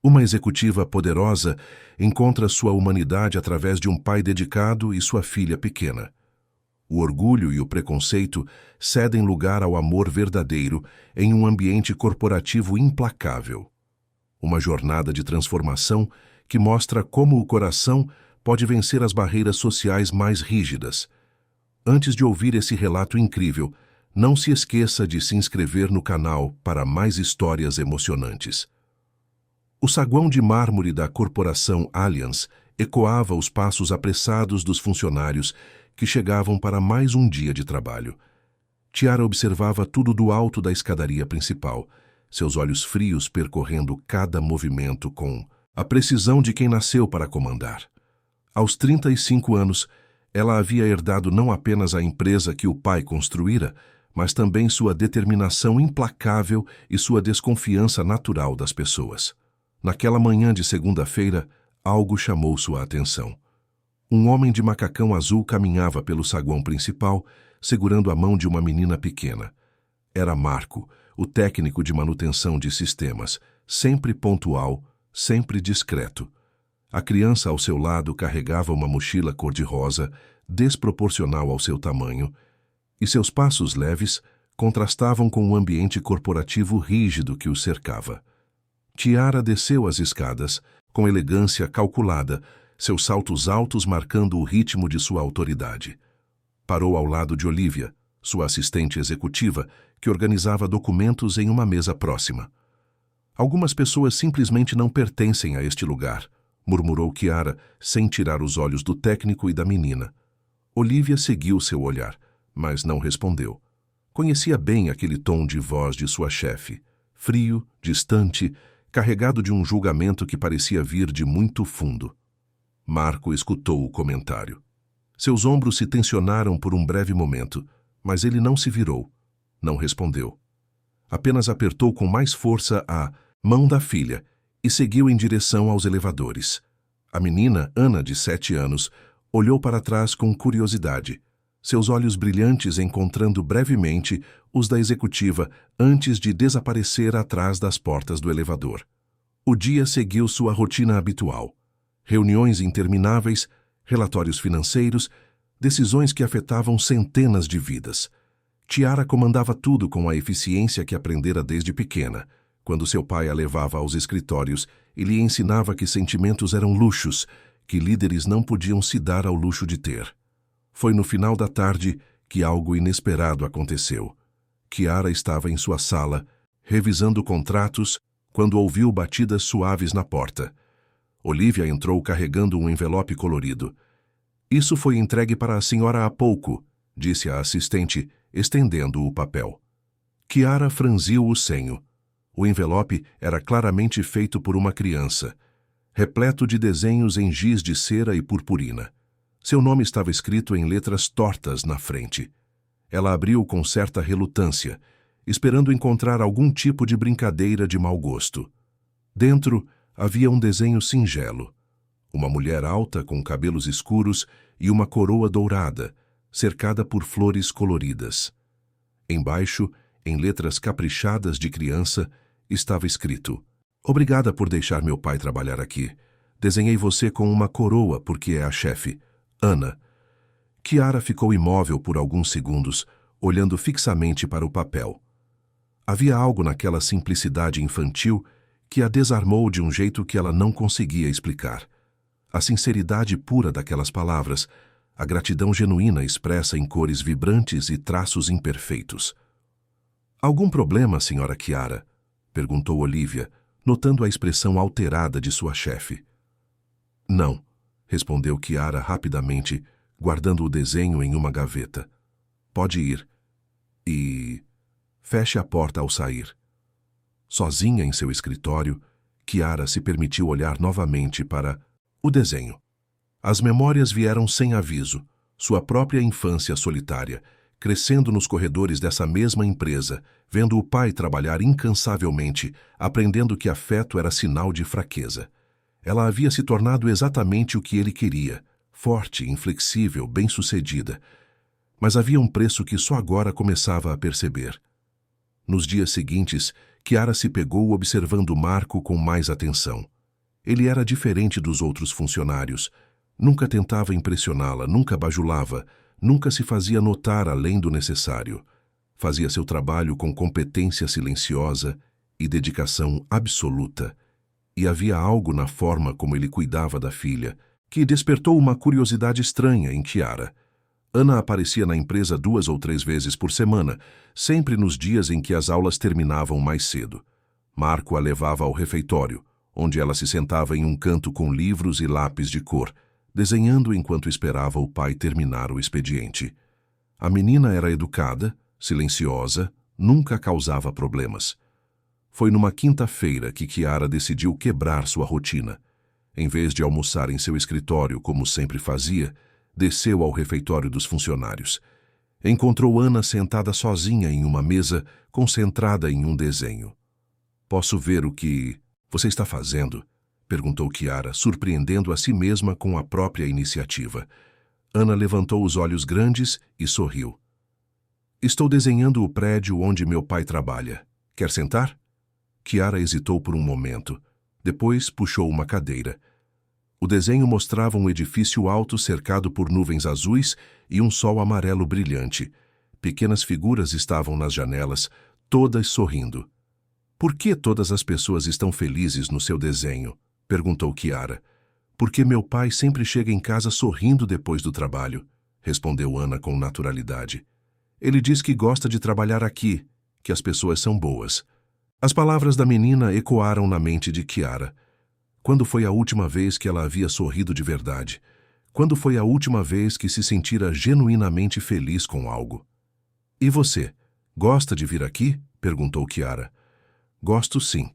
Uma executiva poderosa encontra sua humanidade através de um pai dedicado e sua filha pequena. O orgulho e o preconceito cedem lugar ao amor verdadeiro em um ambiente corporativo implacável. Uma jornada de transformação que mostra como o coração pode vencer as barreiras sociais mais rígidas. Antes de ouvir esse relato incrível, não se esqueça de se inscrever no canal para mais histórias emocionantes. O saguão de mármore da corporação Allianz ecoava os passos apressados dos funcionários que chegavam para mais um dia de trabalho. Tiara observava tudo do alto da escadaria principal, seus olhos frios percorrendo cada movimento com a precisão de quem nasceu para comandar. Aos 35 anos, ela havia herdado não apenas a empresa que o pai construíra, mas também sua determinação implacável e sua desconfiança natural das pessoas. Naquela manhã de segunda-feira, algo chamou sua atenção. Um homem de macacão azul caminhava pelo saguão principal, segurando a mão de uma menina pequena. Era Marco, o técnico de manutenção de sistemas, sempre pontual, sempre discreto. A criança ao seu lado carregava uma mochila cor-de-rosa, desproporcional ao seu tamanho, e seus passos leves contrastavam com o ambiente corporativo rígido que o cercava. Tiara desceu as escadas, com elegância calculada, seus saltos altos marcando o ritmo de sua autoridade. Parou ao lado de Olivia, sua assistente executiva, que organizava documentos em uma mesa próxima. Algumas pessoas simplesmente não pertencem a este lugar, murmurou Kiara, sem tirar os olhos do técnico e da menina. Olivia seguiu seu olhar, mas não respondeu. Conhecia bem aquele tom de voz de sua chefe, frio, distante, carregado de um julgamento que parecia vir de muito fundo. Marco escutou o comentário. Seus ombros se tensionaram por um breve momento, mas ele não se virou, não respondeu. Apenas apertou com mais força a mão da filha e seguiu em direção aos elevadores. A menina, Ana, de 7 anos, olhou para trás com curiosidade, seus olhos brilhantes encontrando brevemente os da executiva antes de desaparecer atrás das portas do elevador. O dia seguiu sua rotina habitual. Reuniões intermináveis, relatórios financeiros, decisões que afetavam centenas de vidas. Tiara comandava tudo com a eficiência que aprendera desde pequena, quando seu pai a levava aos escritórios e lhe ensinava que sentimentos eram luxos, que líderes não podiam se dar ao luxo de ter. Foi no final da tarde que algo inesperado aconteceu. Kiara estava em sua sala, revisando contratos, quando ouviu batidas suaves na porta. Olivia entrou carregando um envelope colorido. Isso foi entregue para a senhora há pouco, disse a assistente, estendendo o papel. Kiara franziu o senho. O envelope era claramente feito por uma criança, repleto de desenhos em giz de cera e purpurina. Seu nome estava escrito em letras tortas na frente. Ela abriu com certa relutância, esperando encontrar algum tipo de brincadeira de mau gosto. Dentro havia um desenho singelo. Uma mulher alta com cabelos escuros e uma coroa dourada, cercada por flores coloridas. Embaixo, em letras caprichadas de criança, estava escrito: "Obrigada por deixar meu pai trabalhar aqui. Desenhei você com uma coroa porque é a chefe. Ana." Kiara ficou imóvel por alguns segundos, olhando fixamente para o papel. Havia algo naquela simplicidade infantil que a desarmou de um jeito que ela não conseguia explicar. A sinceridade pura daquelas palavras, a gratidão genuína expressa em cores vibrantes e traços imperfeitos. "Algum problema, senhora Kiara?" perguntou Olivia, notando a expressão alterada de sua chefe. "Não", respondeu Kiara rapidamente, guardando o desenho em uma gaveta. "Pode ir. E feche a porta ao sair." Sozinha em seu escritório, Kiara se permitiu olhar novamente para o desenho. As memórias vieram sem aviso, sua própria infância solitária, crescendo nos corredores dessa mesma empresa, vendo o pai trabalhar incansavelmente, aprendendo que afeto era sinal de fraqueza. Ela havia se tornado exatamente o que ele queria, forte, inflexível, bem-sucedida. Mas havia um preço que só agora começava a perceber. Nos dias seguintes, Chiara se pegou observando Marco com mais atenção. Ele era diferente dos outros funcionários. Nunca tentava impressioná-la, nunca bajulava, nunca se fazia notar além do necessário. Fazia seu trabalho com competência silenciosa e dedicação absoluta. E havia algo na forma como ele cuidava da filha, que despertou uma curiosidade estranha em Chiara. Ana aparecia na empresa 2 ou 3 vezes por semana, sempre nos dias em que as aulas terminavam mais cedo. Marco a levava ao refeitório, onde ela se sentava em um canto com livros e lápis de cor, desenhando enquanto esperava o pai terminar o expediente. A menina era educada, silenciosa, nunca causava problemas. Foi numa quinta-feira que Chiara decidiu quebrar sua rotina. Em vez de almoçar em seu escritório como sempre fazia, desceu ao refeitório dos funcionários. Encontrou Ana sentada sozinha em uma mesa, concentrada em um desenho. "Posso ver o que você está fazendo?" perguntou Chiara, surpreendendo a si mesma com a própria iniciativa. Ana levantou os olhos grandes e sorriu. "Estou desenhando o prédio onde meu pai trabalha. Quer sentar?" Chiara hesitou por um momento. Depois puxou uma cadeira. O desenho mostrava um edifício alto cercado por nuvens azuis e um sol amarelo brilhante. Pequenas figuras estavam nas janelas, todas sorrindo. "Por que todas as pessoas estão felizes no seu desenho?" perguntou Chiara. "Porque meu pai sempre chega em casa sorrindo depois do trabalho", respondeu Ana com naturalidade. "Ele diz que gosta de trabalhar aqui, que as pessoas são boas." As palavras da menina ecoaram na mente de Chiara. Quando foi a última vez que ela havia sorrido de verdade? Quando foi a última vez que se sentira genuinamente feliz com algo? "E você, gosta de vir aqui?" perguntou Chiara. "Gosto sim.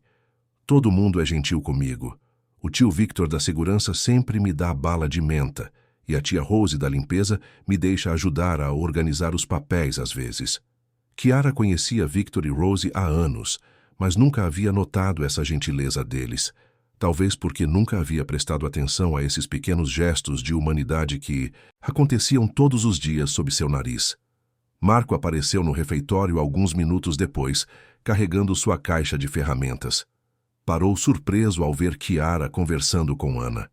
Todo mundo é gentil comigo. O tio Victor da segurança sempre me dá bala de menta, e a tia Rose da limpeza me deixa ajudar a organizar os papéis às vezes." Chiara conhecia Victor e Rose há anos, mas nunca havia notado essa gentileza deles. Talvez porque nunca havia prestado atenção a esses pequenos gestos de humanidade que aconteciam todos os dias sob seu nariz. Marco apareceu no refeitório alguns minutos depois, carregando sua caixa de ferramentas. Parou surpreso ao ver Chiara conversando com Ana.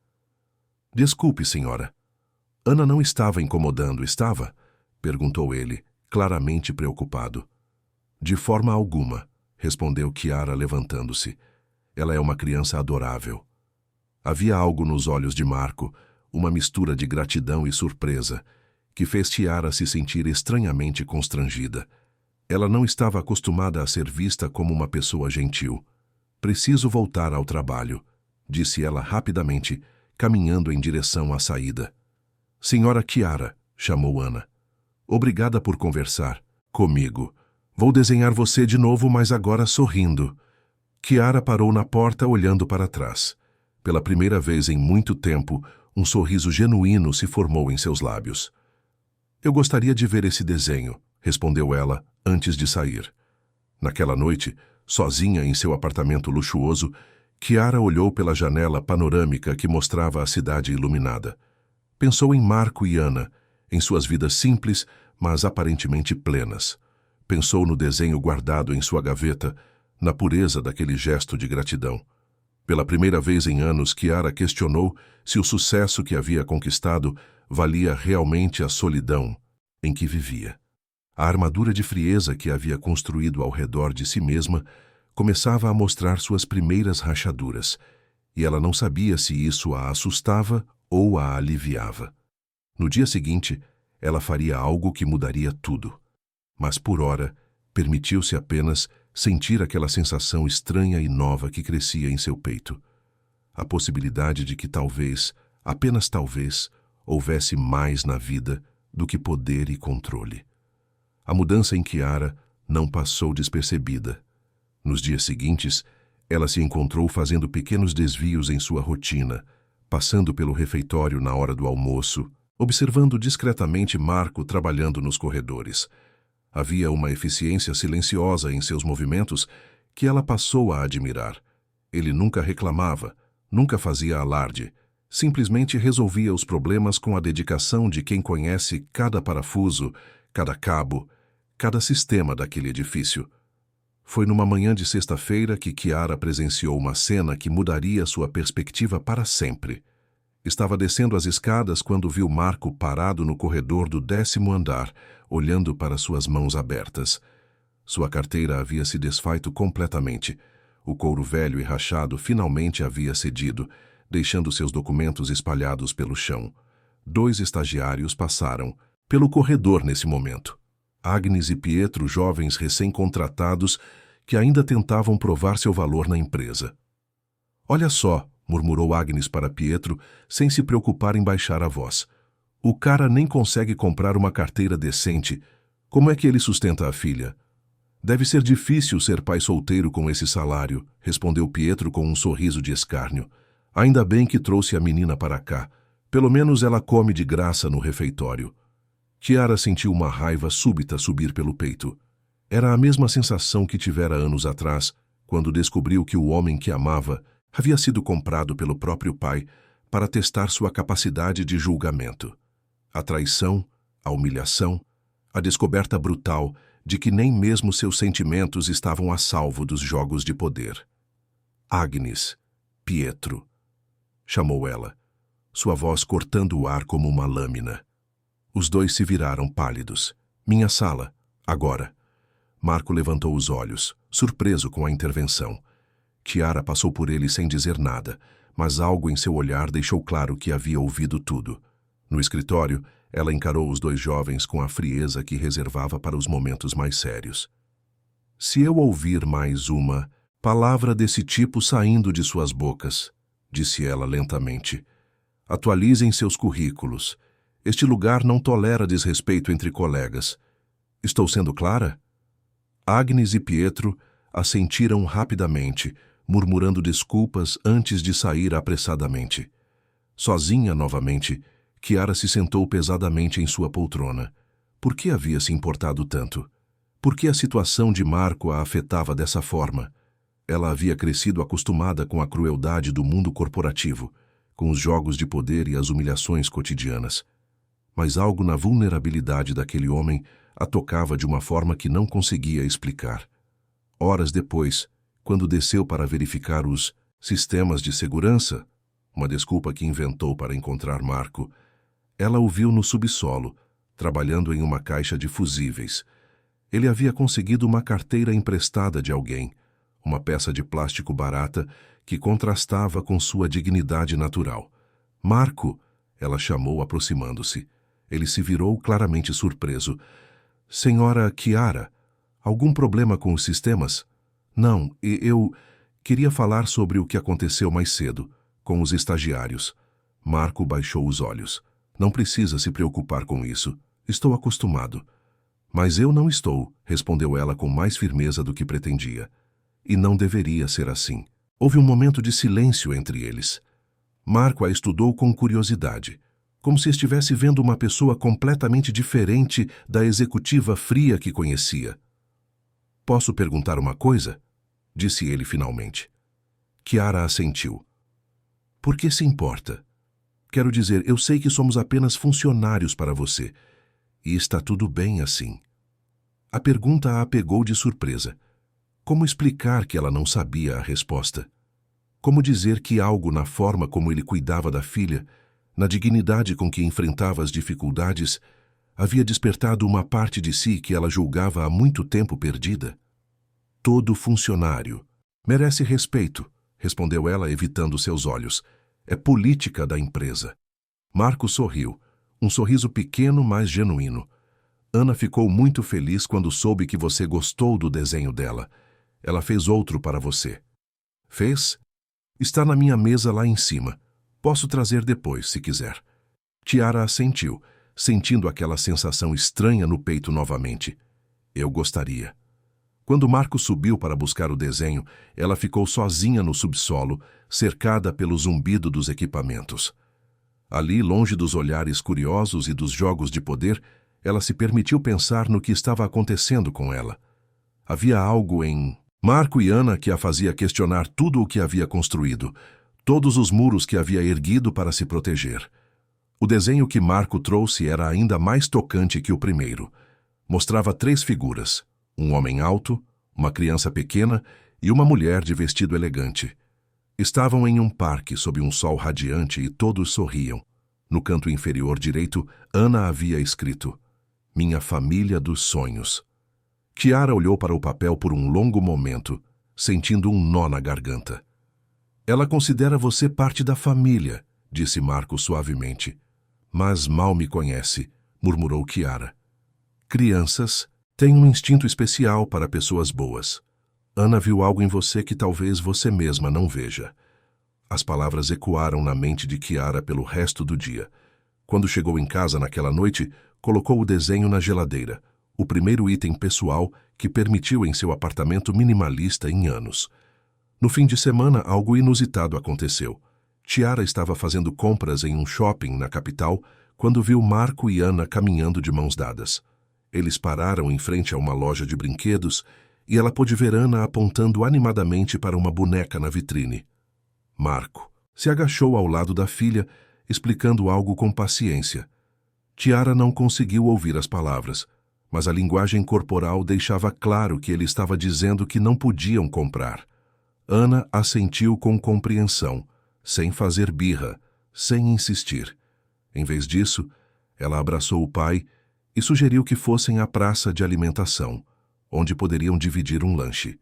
"Desculpe, senhora. Ana não estava incomodando, estava?" perguntou ele, claramente preocupado. "De forma alguma", respondeu Chiara levantando-se. "Ela é uma criança adorável." Havia algo nos olhos de Marco, uma mistura de gratidão e surpresa, que fez Chiara se sentir estranhamente constrangida. Ela não estava acostumada a ser vista como uma pessoa gentil. "Preciso voltar ao trabalho", disse ela rapidamente, caminhando em direção à saída. "Senhora Chiara", chamou Ana. "Obrigada por conversar comigo. Vou desenhar você de novo, mas agora sorrindo." Chiara parou na porta olhando para trás. Pela primeira vez em muito tempo, um sorriso genuíno se formou em seus lábios. "Eu gostaria de ver esse desenho", respondeu ela antes de sair. Naquela noite, sozinha em seu apartamento luxuoso, Chiara olhou pela janela panorâmica que mostrava a cidade iluminada. Pensou em Marco e Ana, em suas vidas simples, mas aparentemente plenas. Pensou no desenho guardado em sua gaveta, na pureza daquele gesto de gratidão. Pela primeira vez em anos, Chiara questionou se o sucesso que havia conquistado valia realmente a solidão em que vivia. A armadura de frieza que havia construído ao redor de si mesma começava a mostrar suas primeiras rachaduras, e ela não sabia se isso a assustava ou a aliviava. No dia seguinte, ela faria algo que mudaria tudo. Mas, por ora, permitiu-se apenas sentir aquela sensação estranha e nova que crescia em seu peito. A possibilidade de que talvez, apenas talvez, houvesse mais na vida do que poder e controle. A mudança em Chiara não passou despercebida. Nos dias seguintes, ela se encontrou fazendo pequenos desvios em sua rotina, passando pelo refeitório na hora do almoço, observando discretamente Marco trabalhando nos corredores. Havia uma eficiência silenciosa em seus movimentos que ela passou a admirar. Ele nunca reclamava, nunca fazia alarde, simplesmente resolvia os problemas com a dedicação de quem conhece cada parafuso, cada cabo, cada sistema daquele edifício. Foi numa manhã de sexta-feira que Chiara presenciou uma cena que mudaria sua perspectiva para sempre. Estava descendo as escadas quando viu Marco parado no corredor do 10º andar, olhando para suas mãos abertas. Sua carteira havia se desfeito completamente. O couro velho e rachado finalmente havia cedido, deixando seus documentos espalhados pelo chão. 2 estagiários passaram pelo corredor nesse momento. Agnes e Pietro, jovens recém-contratados, que ainda tentavam provar seu valor na empresa. "Olha só", murmurou Agnes para Pietro, sem se preocupar em baixar a voz. "O cara nem consegue comprar uma carteira decente. Como é que ele sustenta a filha?" "Deve ser difícil ser pai solteiro com esse salário", respondeu Pietro com um sorriso de escárnio. "Ainda bem que trouxe a menina para cá. Pelo menos ela come de graça no refeitório." Chiara sentiu uma raiva súbita subir pelo peito. Era a mesma sensação que tivera anos atrás, quando descobriu que o homem que amava havia sido comprado pelo próprio pai para testar sua capacidade de julgamento. A traição, a humilhação, a descoberta brutal de que nem mesmo seus sentimentos estavam a salvo dos jogos de poder. "Agnes, Pietro", chamou ela, sua voz cortando o ar como uma lâmina. Os dois se viraram pálidos. "Minha sala, agora." Marco levantou os olhos, surpreso com a intervenção. Chiara passou por ele sem dizer nada, mas algo em seu olhar deixou claro que havia ouvido tudo. No escritório, ela encarou os 2 jovens com a frieza que reservava para os momentos mais sérios. "Se eu ouvir mais uma palavra desse tipo saindo de suas bocas", disse ela lentamente, "atualizem seus currículos. Este lugar não tolera desrespeito entre colegas. Estou sendo clara?" Agnes e Pietro assentiram rapidamente, murmurando desculpas antes de sair apressadamente. Sozinha novamente, Chiara se sentou pesadamente em sua poltrona. Por que havia se importado tanto? Por que a situação de Marco a afetava dessa forma? Ela havia crescido acostumada com a crueldade do mundo corporativo, com os jogos de poder e as humilhações cotidianas. Mas algo na vulnerabilidade daquele homem a tocava de uma forma que não conseguia explicar. Horas depois, quando desceu para verificar os sistemas de segurança, uma desculpa que inventou para encontrar Marco, ela o viu no subsolo, trabalhando em uma caixa de fusíveis. Ele havia conseguido uma carteira emprestada de alguém, uma peça de plástico barata que contrastava com sua dignidade natural. "Marco", ela chamou aproximando-se. Ele se virou claramente surpreso. "Senhora Chiara, algum problema com os sistemas?" "Não, eu queria falar sobre o que aconteceu mais cedo, com os estagiários." Marco baixou os olhos. "Não precisa se preocupar com isso. Estou acostumado." "Mas eu não estou", respondeu ela com mais firmeza do que pretendia. E não deveria ser assim. Houve um momento de silêncio entre eles. Marco a estudou com curiosidade, como se estivesse vendo uma pessoa completamente diferente da executiva fria que conhecia. "Posso perguntar uma coisa?", disse ele finalmente. Chiara assentiu. "Por que se importa? Quero dizer, eu sei que somos apenas funcionários para você, e está tudo bem assim." A pergunta a pegou de surpresa. Como explicar que ela não sabia a resposta? Como dizer que algo na forma como ele cuidava da filha, na dignidade com que enfrentava as dificuldades, havia despertado uma parte de si que ela julgava há muito tempo perdida? "Todo funcionário merece respeito", respondeu ela, evitando seus olhos. "É política da empresa." Marco sorriu, um sorriso pequeno, mas genuíno. "Ana ficou muito feliz quando soube que você gostou do desenho dela. Ela fez outro para você." "Fez? Está na minha mesa lá em cima. Posso trazer depois, se quiser." Chiara assentiu, sentindo aquela sensação estranha no peito novamente. "Eu gostaria." Quando Marco subiu para buscar o desenho, ela ficou sozinha no subsolo, cercada pelo zumbido dos equipamentos. Ali, longe dos olhares curiosos e dos jogos de poder, ela se permitiu pensar no que estava acontecendo com ela. Havia algo em Marco e Ana que a fazia questionar tudo o que havia construído, todos os muros que havia erguido para se proteger. O desenho que Marco trouxe era ainda mais tocante que o primeiro. Mostrava 3 figuras, um homem alto, uma criança pequena e uma mulher de vestido elegante. Estavam em um parque sob um sol radiante e todos sorriam. No canto inferior direito, Ana havia escrito: Minha família dos sonhos. Chiara olhou para o papel por um longo momento, sentindo um nó na garganta. Ela considera você parte da família, disse Marco suavemente. Mas mal me conhece, murmurou Chiara. Crianças têm um instinto especial para pessoas boas. Ana viu algo em você que talvez você mesma não veja. As palavras ecoaram na mente de Chiara pelo resto do dia. Quando chegou em casa naquela noite, colocou o desenho na geladeira, o primeiro item pessoal que permitiu em seu apartamento minimalista em anos. No fim de semana, algo inusitado aconteceu. Chiara estava fazendo compras em um shopping na capital quando viu Marco e Ana caminhando de mãos dadas. Eles pararam em frente a uma loja de brinquedos e ela pôde ver Ana apontando animadamente para uma boneca na vitrine. Marco se agachou ao lado da filha, explicando algo com paciência. Chiara não conseguiu ouvir as palavras, mas a linguagem corporal deixava claro que ele estava dizendo que não podiam comprar. Ana assentiu com compreensão, sem fazer birra, sem insistir. Em vez disso, ela abraçou o pai e sugeriu que fossem à praça de alimentação, onde poderiam dividir um lanche.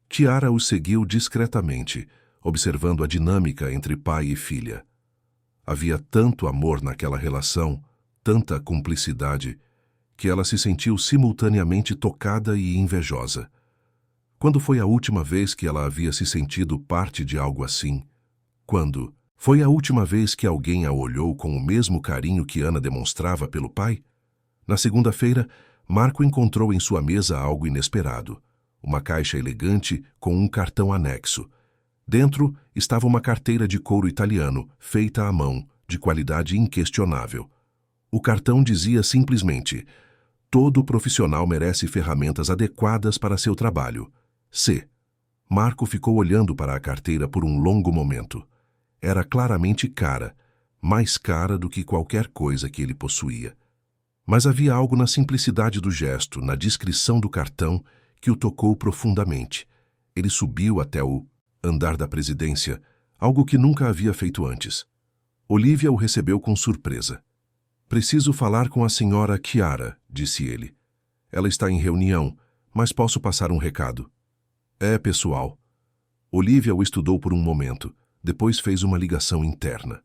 Chiara os seguiu discretamente, observando a dinâmica entre pai e filha. Havia tanto amor naquela relação, tanta cumplicidade, que ela se sentiu simultaneamente tocada e invejosa. Quando foi a última vez que ela havia se sentido parte de algo assim? Quando foi a última vez que alguém a olhou com o mesmo carinho que Ana demonstrava pelo pai? Na segunda-feira, Marco encontrou em sua mesa algo inesperado. Uma caixa elegante com um cartão anexo. Dentro estava uma carteira de couro italiano, feita à mão, de qualidade inquestionável. O cartão dizia simplesmente: todo profissional merece ferramentas adequadas para seu trabalho. C. Marco ficou olhando para a carteira por um longo momento. Era claramente cara, mais cara do que qualquer coisa que ele possuía. Mas havia algo na simplicidade do gesto, na descrição do cartão, que o tocou profundamente. Ele subiu até o andar da presidência, algo que nunca havia feito antes. Olivia o recebeu com surpresa. Preciso falar com a senhora Chiara, disse ele. Ela está em reunião, mas posso passar um recado. É pessoal. Olivia o estudou por um momento, depois fez uma ligação interna.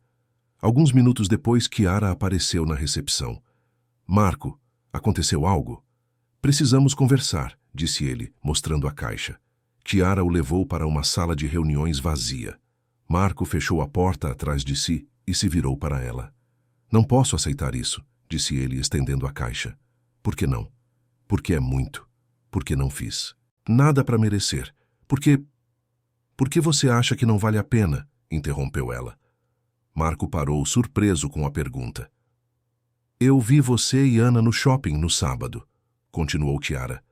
Alguns minutos depois, Chiara apareceu na recepção. Marco, aconteceu algo? Precisamos conversar, disse ele, mostrando a caixa. Chiara o levou para uma sala de reuniões vazia. Marco fechou a porta atrás de si e se virou para ela. Não posso aceitar isso, disse ele, estendendo a caixa. Por que não? Porque é muito. Porque não fiz. Nada para merecer. Por que você acha que não vale a pena? Interrompeu ela. Marco parou, surpreso com a pergunta. Eu vi você e Ana no shopping no sábado, continuou Chiara.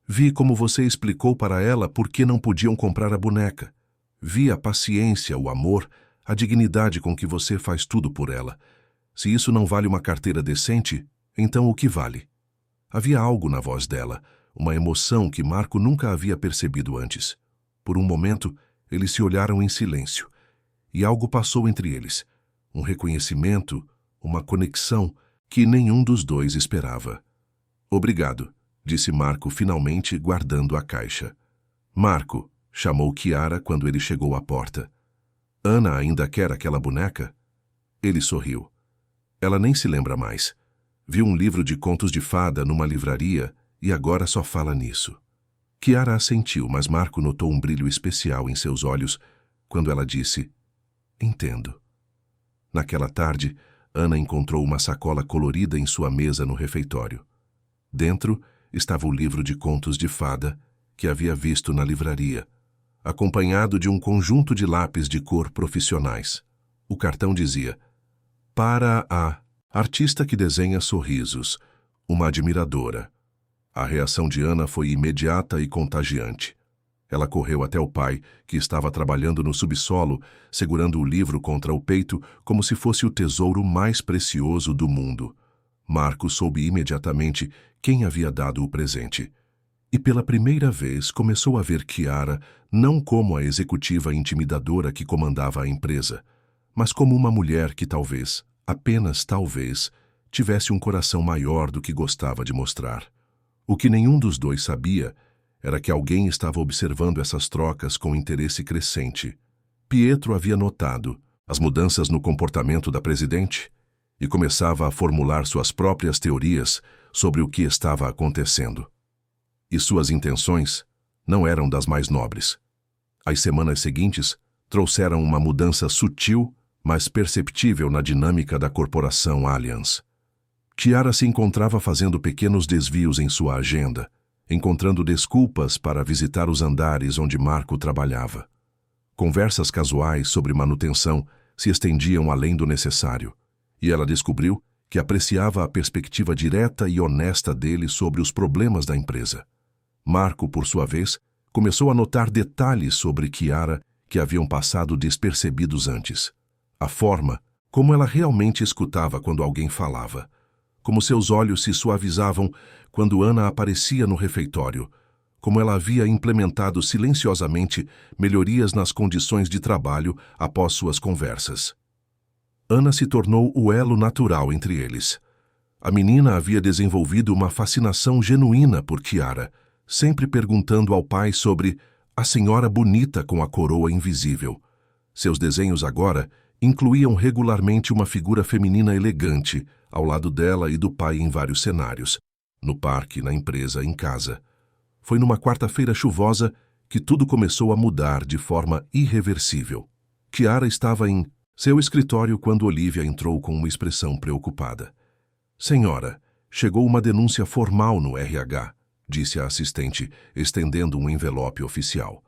Vi como você explicou para ela por que não podiam comprar a boneca. Vi a paciência, o amor, a dignidade com que você faz tudo por ela. Se isso não vale uma carteira decente, então o que vale? Havia algo na voz dela, uma emoção que Marco nunca havia percebido antes. Por um momento, eles se olharam em silêncio, e algo passou entre eles. Um reconhecimento, uma conexão que nenhum dos dois esperava. Obrigado, disse Marco finalmente, guardando a caixa. Marco, chamou Chiara quando ele chegou à porta. Ana ainda quer aquela boneca? Ele sorriu. Ela nem se lembra mais. Viu um livro de contos de fada numa livraria e agora só fala nisso. Chiara assentiu, mas Marco notou um brilho especial em seus olhos quando ela disse: Entendo. Naquela tarde, Ana encontrou uma sacola colorida em sua mesa no refeitório. Dentro estava o livro de contos de fada que havia visto na livraria, acompanhado de um conjunto de lápis de cor profissionais. O cartão dizia: Para a artista que desenha sorrisos, uma admiradora. A reação de Ana foi imediata e contagiante. Ela correu até o pai, que estava trabalhando no subsolo, segurando o livro contra o peito como se fosse o tesouro mais precioso do mundo. Marco soube imediatamente quem havia dado o presente. E pela primeira vez começou a ver Chiara não como a executiva intimidadora que comandava a empresa, mas como uma mulher que talvez, apenas talvez, tivesse um coração maior do que gostava de mostrar. O que nenhum dos dois sabia era que alguém estava observando essas trocas com interesse crescente. Pietro havia notado as mudanças no comportamento da presidente e começava a formular suas próprias teorias sobre o que estava acontecendo. E suas intenções não eram das mais nobres. As semanas seguintes trouxeram uma mudança sutil, mas perceptível na dinâmica da corporação Allianz. Chiara se encontrava fazendo pequenos desvios em sua agenda, encontrando desculpas para visitar os andares onde Marco trabalhava. Conversas casuais sobre manutenção se estendiam além do necessário, e ela descobriu que apreciava a perspectiva direta e honesta dele sobre os problemas da empresa. Marco, por sua vez, começou a notar detalhes sobre Chiara que haviam passado despercebidos antes. A forma como ela realmente escutava quando alguém falava, como seus olhos se suavizavam quando Ana aparecia no refeitório, como ela havia implementado silenciosamente melhorias nas condições de trabalho após suas conversas. Ana se tornou o elo natural entre eles. A menina havia desenvolvido uma fascinação genuína por Chiara, sempre perguntando ao pai sobre a senhora bonita com a coroa invisível. Seus desenhos agora incluíam regularmente uma figura feminina elegante, ao lado dela e do pai em vários cenários, no parque, na empresa, em casa. Foi numa quarta-feira chuvosa que tudo começou a mudar de forma irreversível. Chiara estava em seu escritório quando Olivia entrou com uma expressão preocupada. Senhora, chegou uma denúncia formal no RH, disse a assistente, estendendo um envelope oficial.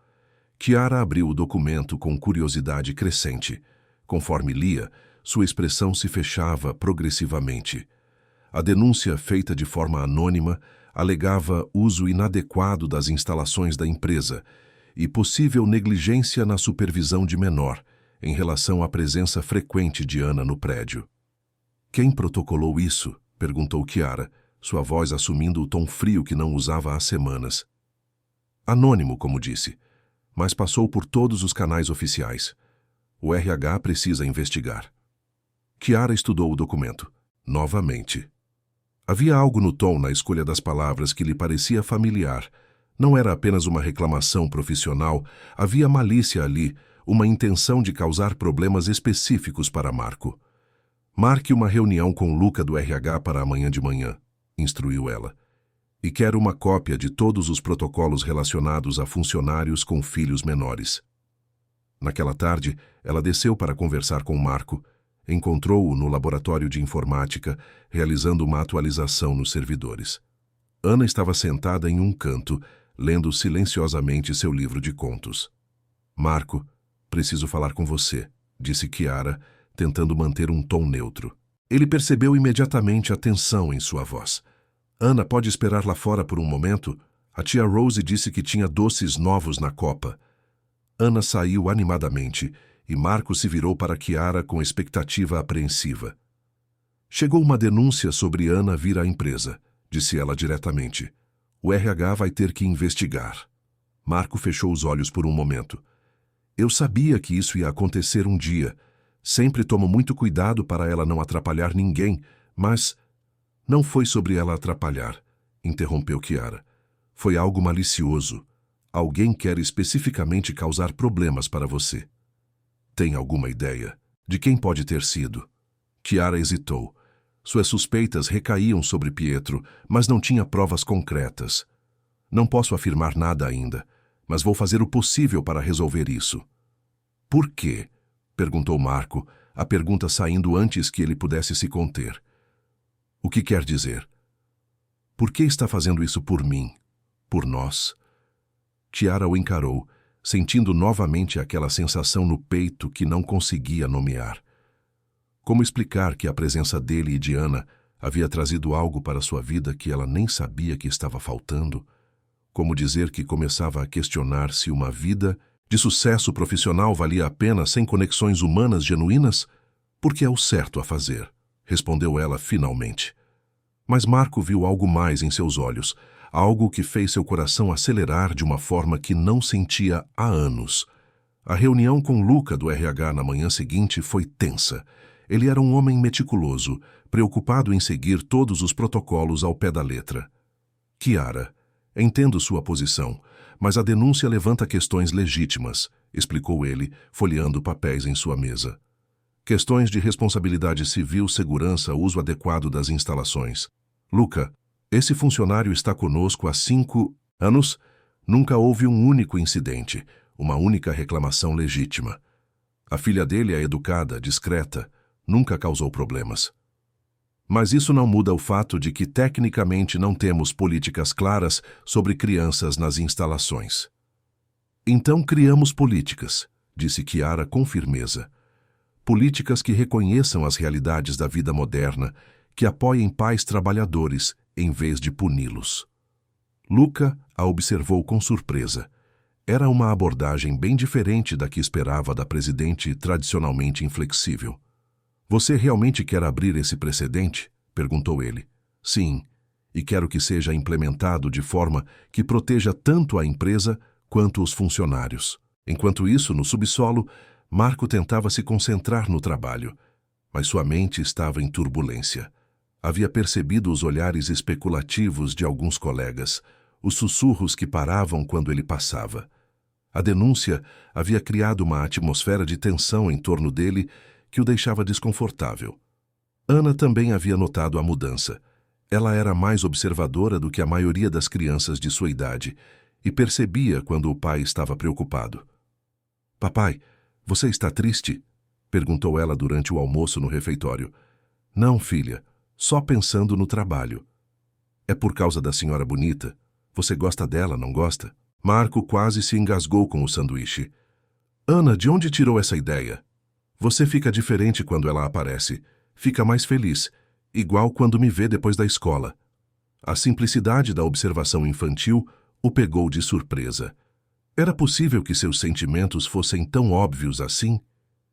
Chiara abriu o documento com curiosidade crescente. Conforme lia, sua expressão se fechava progressivamente. A denúncia, feita de forma anônima, alegava uso inadequado das instalações da empresa e possível negligência na supervisão de menor, em relação à presença frequente de Ana no prédio. Quem protocolou isso? Perguntou Chiara, sua voz assumindo o tom frio que não usava há semanas. Anônimo, como disse, mas passou por todos os canais oficiais. O RH precisa investigar. Chiara estudou o documento, novamente. Havia algo no tom, na escolha das palavras, que lhe parecia familiar. Não era apenas uma reclamação profissional, havia malícia ali, uma intenção de causar problemas específicos para Marco. Marque uma reunião com Luca do RH para amanhã de manhã, instruiu ela. E quero uma cópia de todos os protocolos relacionados a funcionários com filhos menores. Naquela tarde, ela desceu para conversar com Marco. Encontrou-o no laboratório de informática, realizando uma atualização nos servidores. Ana estava sentada em um canto, lendo silenciosamente seu livro de contos. Marco, preciso falar com você, disse Chiara, tentando manter um tom neutro. Ele percebeu imediatamente a tensão em sua voz. Ana, pode esperar lá fora por um momento? A tia Rose disse que tinha doces novos na copa. Ana saiu animadamente e Marco se virou para Chiara com expectativa apreensiva. Chegou uma denúncia sobre Ana vir à empresa, disse ela diretamente. O RH vai ter que investigar. Marco fechou os olhos por um momento. Eu sabia que isso ia acontecer um dia. Sempre tomo muito cuidado para ela não atrapalhar ninguém, mas... Não foi sobre ela atrapalhar, interrompeu Chiara. Foi algo malicioso. Alguém quer especificamente causar problemas para você. Tem alguma ideia de quem pode ter sido? Chiara hesitou. Suas suspeitas recaíam sobre Pietro, mas não tinha provas concretas. Não posso afirmar nada ainda, mas vou fazer o possível para resolver isso. Por quê? Perguntou Marco, a pergunta saindo antes que ele pudesse se conter. O que quer dizer? Por que está fazendo isso por mim? Por nós? Chiara o encarou, sentindo novamente aquela sensação no peito que não conseguia nomear. Como explicar que a presença dele e de Ana havia trazido algo para sua vida que ela nem sabia que estava faltando? Como dizer que começava a questionar se uma vida de sucesso profissional valia a pena sem conexões humanas genuínas? Porque é o certo a fazer, respondeu ela finalmente. Mas Marco viu algo mais em seus olhos, algo que fez seu coração acelerar de uma forma que não sentia há anos. A reunião com Luca do RH na manhã seguinte foi tensa. Ele era um homem meticuloso, preocupado em seguir todos os protocolos ao pé da letra. Chiara, entendo sua posição, mas a denúncia levanta questões legítimas, explicou ele, folheando papéis em sua mesa. Questões de responsabilidade civil, segurança, uso adequado das instalações. Luca, esse funcionário está conosco há 5 anos. Nunca houve um único incidente, uma única reclamação legítima. A filha dele é educada, discreta, nunca causou problemas. Mas isso não muda o fato de que tecnicamente não temos políticas claras sobre crianças nas instalações. Então criamos políticas, disse Chiara com firmeza. Políticas que reconheçam as realidades da vida moderna, que apoiem pais trabalhadores em vez de puni-los. Luca a observou com surpresa. Era uma abordagem bem diferente da que esperava da presidente tradicionalmente inflexível. Você realmente quer abrir esse precedente? Perguntou ele. Sim, e quero que seja implementado de forma que proteja tanto a empresa quanto os funcionários. Enquanto isso, no subsolo, Marco tentava se concentrar no trabalho, mas sua mente estava em turbulência. Havia percebido os olhares especulativos de alguns colegas, os sussurros que paravam quando ele passava. A denúncia havia criado uma atmosfera de tensão em torno dele que o deixava desconfortável. Ana também havia notado a mudança. Ela era mais observadora do que a maioria das crianças de sua idade e percebia quando o pai estava preocupado. Papai, você está triste? Perguntou ela durante o almoço no refeitório. Não, filha, só pensando no trabalho. É por causa da senhora bonita? Você gosta dela, não gosta? Marco quase se engasgou com o sanduíche. Ana, de onde tirou essa ideia? Você fica diferente quando ela aparece. Fica mais feliz, igual quando me vê depois da escola. A simplicidade da observação infantil o pegou de surpresa. Era possível que seus sentimentos fossem tão óbvios assim?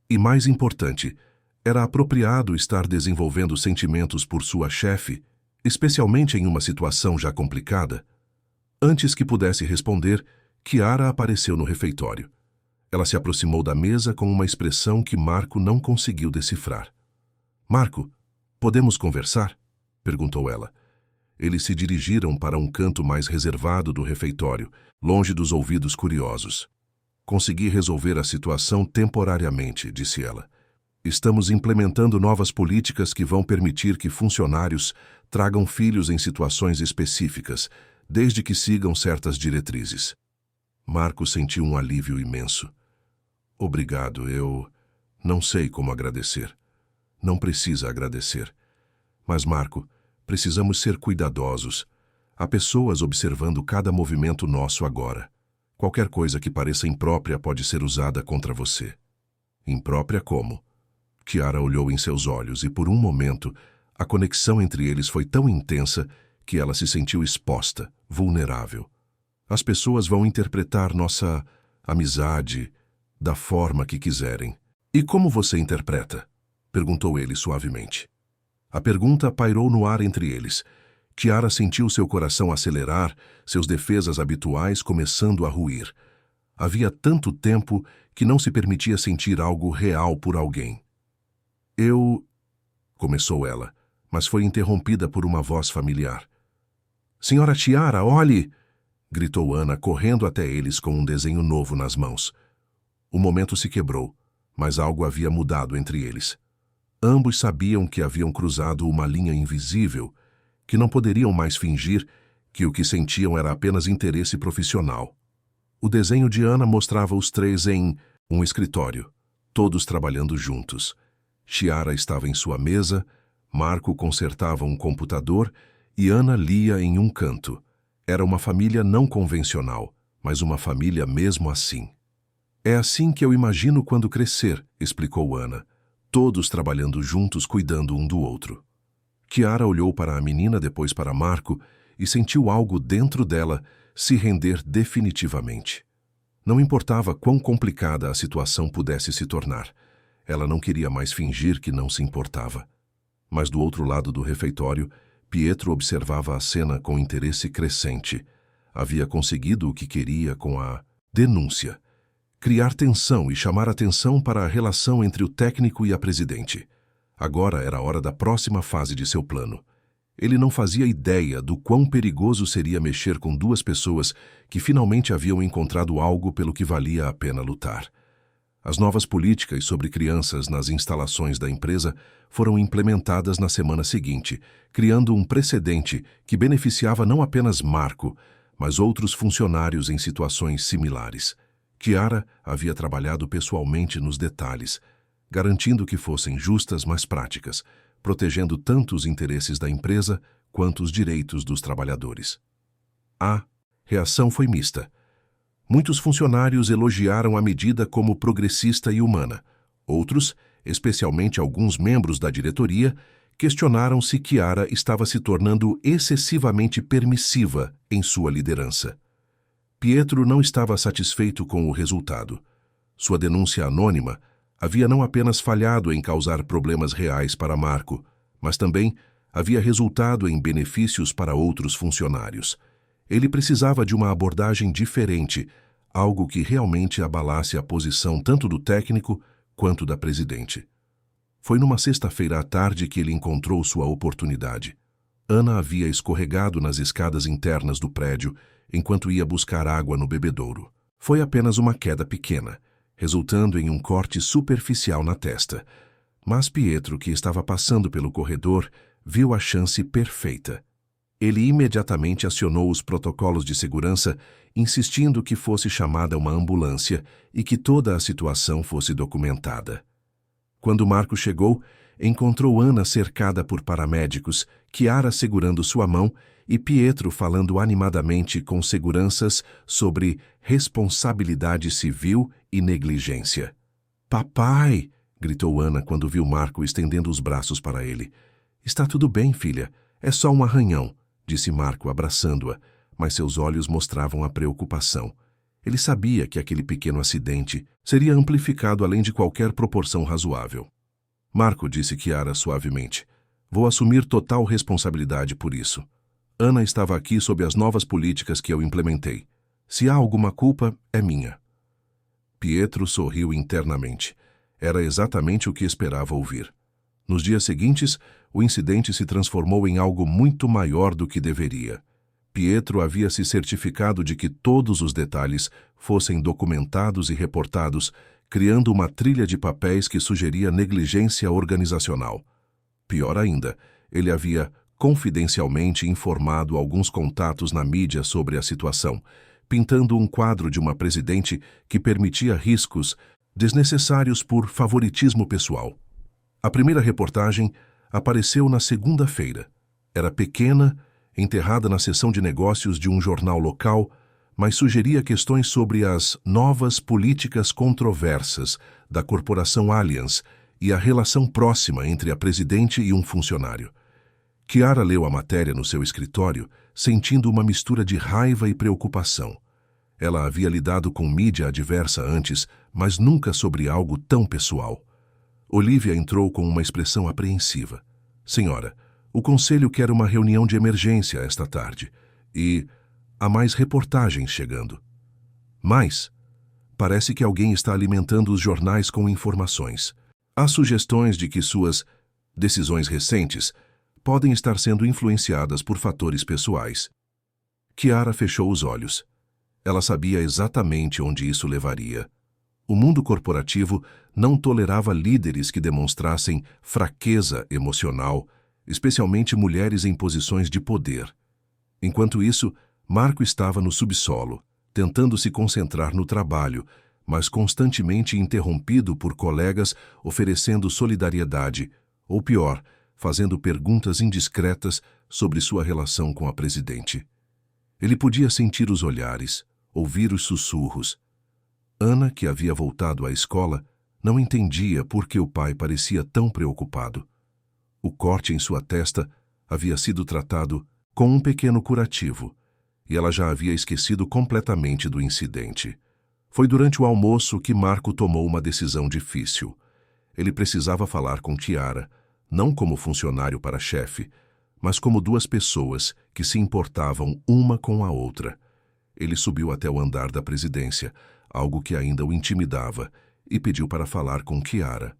E mais importante, era apropriado estar desenvolvendo sentimentos por sua chefe, especialmente em uma situação já complicada? Antes que pudesse responder, Chiara apareceu no refeitório. Ela se aproximou da mesa com uma expressão que Marco não conseguiu decifrar. Marco, podemos conversar? Perguntou ela. Eles se dirigiram para um canto mais reservado do refeitório, longe dos ouvidos curiosos. Consegui resolver a situação temporariamente, disse ela. Estamos implementando novas políticas que vão permitir que funcionários tragam filhos em situações específicas, desde que sigam certas diretrizes. Marco sentiu um alívio imenso. Obrigado, eu não sei como agradecer. Não precisa agradecer. Mas, Marco, precisamos ser cuidadosos. Há pessoas observando cada movimento nosso agora. Qualquer coisa que pareça imprópria pode ser usada contra você. Imprópria como? Chiara olhou em seus olhos e, por um momento, a conexão entre eles foi tão intensa que ela se sentiu exposta, vulnerável. As pessoas vão interpretar nossa amizade da forma que quiserem. E como você interpreta? Perguntou ele suavemente. A pergunta pairou no ar entre eles. Chiara sentiu seu coração acelerar, seus defesas habituais começando a ruir. Havia tanto tempo que não se permitia sentir algo real por alguém. Começou ela, mas foi interrompida por uma voz familiar. Senhora Chiara, olhe! Gritou Ana, correndo até eles com um desenho novo nas mãos. O momento se quebrou, mas algo havia mudado entre eles. Ambos sabiam que haviam cruzado uma linha invisível, que não poderiam mais fingir que o que sentiam era apenas interesse profissional. O desenho de Ana mostrava os três em um escritório, todos trabalhando juntos. Chiara estava em sua mesa, Marco consertava um computador e Ana lia em um canto. Era uma família não convencional, mas uma família mesmo assim. É assim que eu imagino quando crescer, explicou Ana. Todos trabalhando juntos, cuidando um do outro. Chiara olhou para a menina, depois para Marco, e sentiu algo dentro dela se render definitivamente. Não importava quão complicada a situação pudesse se tornar. Ela não queria mais fingir que não se importava. Mas do outro lado do refeitório, Pietro observava a cena com interesse crescente. Havia conseguido o que queria com a denúncia. Criar tensão e chamar atenção para a relação entre o técnico e a presidente. Agora era a hora da próxima fase de seu plano. Ele não fazia ideia do quão perigoso seria mexer com duas pessoas que finalmente haviam encontrado algo pelo que valia a pena lutar. As novas políticas sobre crianças nas instalações da empresa foram implementadas na semana seguinte, criando um precedente que beneficiava não apenas Marco, mas outros funcionários em situações similares. Chiara havia trabalhado pessoalmente nos detalhes, garantindo que fossem justas, mas práticas, protegendo tanto os interesses da empresa quanto os direitos dos trabalhadores. A reação foi mista. Muitos funcionários elogiaram a medida como progressista e humana. Outros, especialmente alguns membros da diretoria, questionaram se Chiara estava se tornando excessivamente permissiva em sua liderança. Pietro não estava satisfeito com o resultado. Sua denúncia anônima havia não apenas falhado em causar problemas reais para Marco, mas também havia resultado em benefícios para outros funcionários. Ele precisava de uma abordagem diferente, algo que realmente abalasse a posição tanto do técnico quanto da presidente. Foi numa sexta-feira à tarde que ele encontrou sua oportunidade. Ana havia escorregado nas escadas internas do prédio enquanto ia buscar água no bebedouro. Foi apenas uma queda pequena, resultando em um corte superficial na testa. Mas Pietro, que estava passando pelo corredor, viu a chance perfeita. Ele imediatamente acionou os protocolos de segurança, insistindo que fosse chamada uma ambulância e que toda a situação fosse documentada. Quando Marco chegou, encontrou Ana cercada por paramédicos, Chiara segurando sua mão e Pietro falando animadamente com seguranças sobre responsabilidade civil e negligência. "Papai!" gritou Ana quando viu Marco estendendo os braços para ele. "Está tudo bem, filha. É só um arranhão", disse Marco abraçando-a, mas seus olhos mostravam a preocupação. Ele sabia que aquele pequeno acidente seria amplificado além de qualquer proporção razoável. "Marco", disse Chiara suavemente, "vou assumir total responsabilidade por isso. Ana estava aqui sob as novas políticas que eu implementei. Se há alguma culpa, é minha." Pietro sorriu internamente. Era exatamente o que esperava ouvir. Nos dias seguintes, o incidente se transformou em algo muito maior do que deveria. Pietro havia se certificado de que todos os detalhes fossem documentados e reportados, criando uma trilha de papéis que sugeria negligência organizacional. Pior ainda, ele havia confidencialmente informado alguns contatos na mídia sobre a situação, pintando um quadro de uma presidente que permitia riscos desnecessários por favoritismo pessoal. A primeira reportagem apareceu na segunda-feira. Era pequena, enterrada na seção de negócios de um jornal local, mas sugeria questões sobre as novas políticas controversas da corporação Allianz e a relação próxima entre a presidente e um funcionário. Chiara leu a matéria no seu escritório, sentindo uma mistura de raiva e preocupação. Ela havia lidado com mídia adversa antes, mas nunca sobre algo tão pessoal. Olivia entrou com uma expressão apreensiva. "Senhora, o conselho quer uma reunião de emergência esta tarde. E há mais reportagens chegando." "Mais? Parece que alguém está alimentando os jornais com informações. Há sugestões de que suas decisões recentes podem estar sendo influenciadas por fatores pessoais." Chiara fechou os olhos. Ela sabia exatamente onde isso levaria. O mundo corporativo não tolerava líderes que demonstrassem fraqueza emocional, especialmente mulheres em posições de poder. Enquanto isso, Marco estava no subsolo, tentando se concentrar no trabalho, mas constantemente interrompido por colegas oferecendo solidariedade, ou pior, fazendo perguntas indiscretas sobre sua relação com a presidente. Ele podia sentir os olhares, ouvir os sussurros. Ana, que havia voltado à escola, não entendia por que o pai parecia tão preocupado. O corte em sua testa havia sido tratado com um pequeno curativo, e ela já havia esquecido completamente do incidente. Foi durante o almoço que Marco tomou uma decisão difícil. Ele precisava falar com Chiara, não como funcionário para chefe, mas como duas pessoas que se importavam uma com a outra. Ele subiu até o andar da presidência, algo que ainda o intimidava, e pediu para falar com Chiara.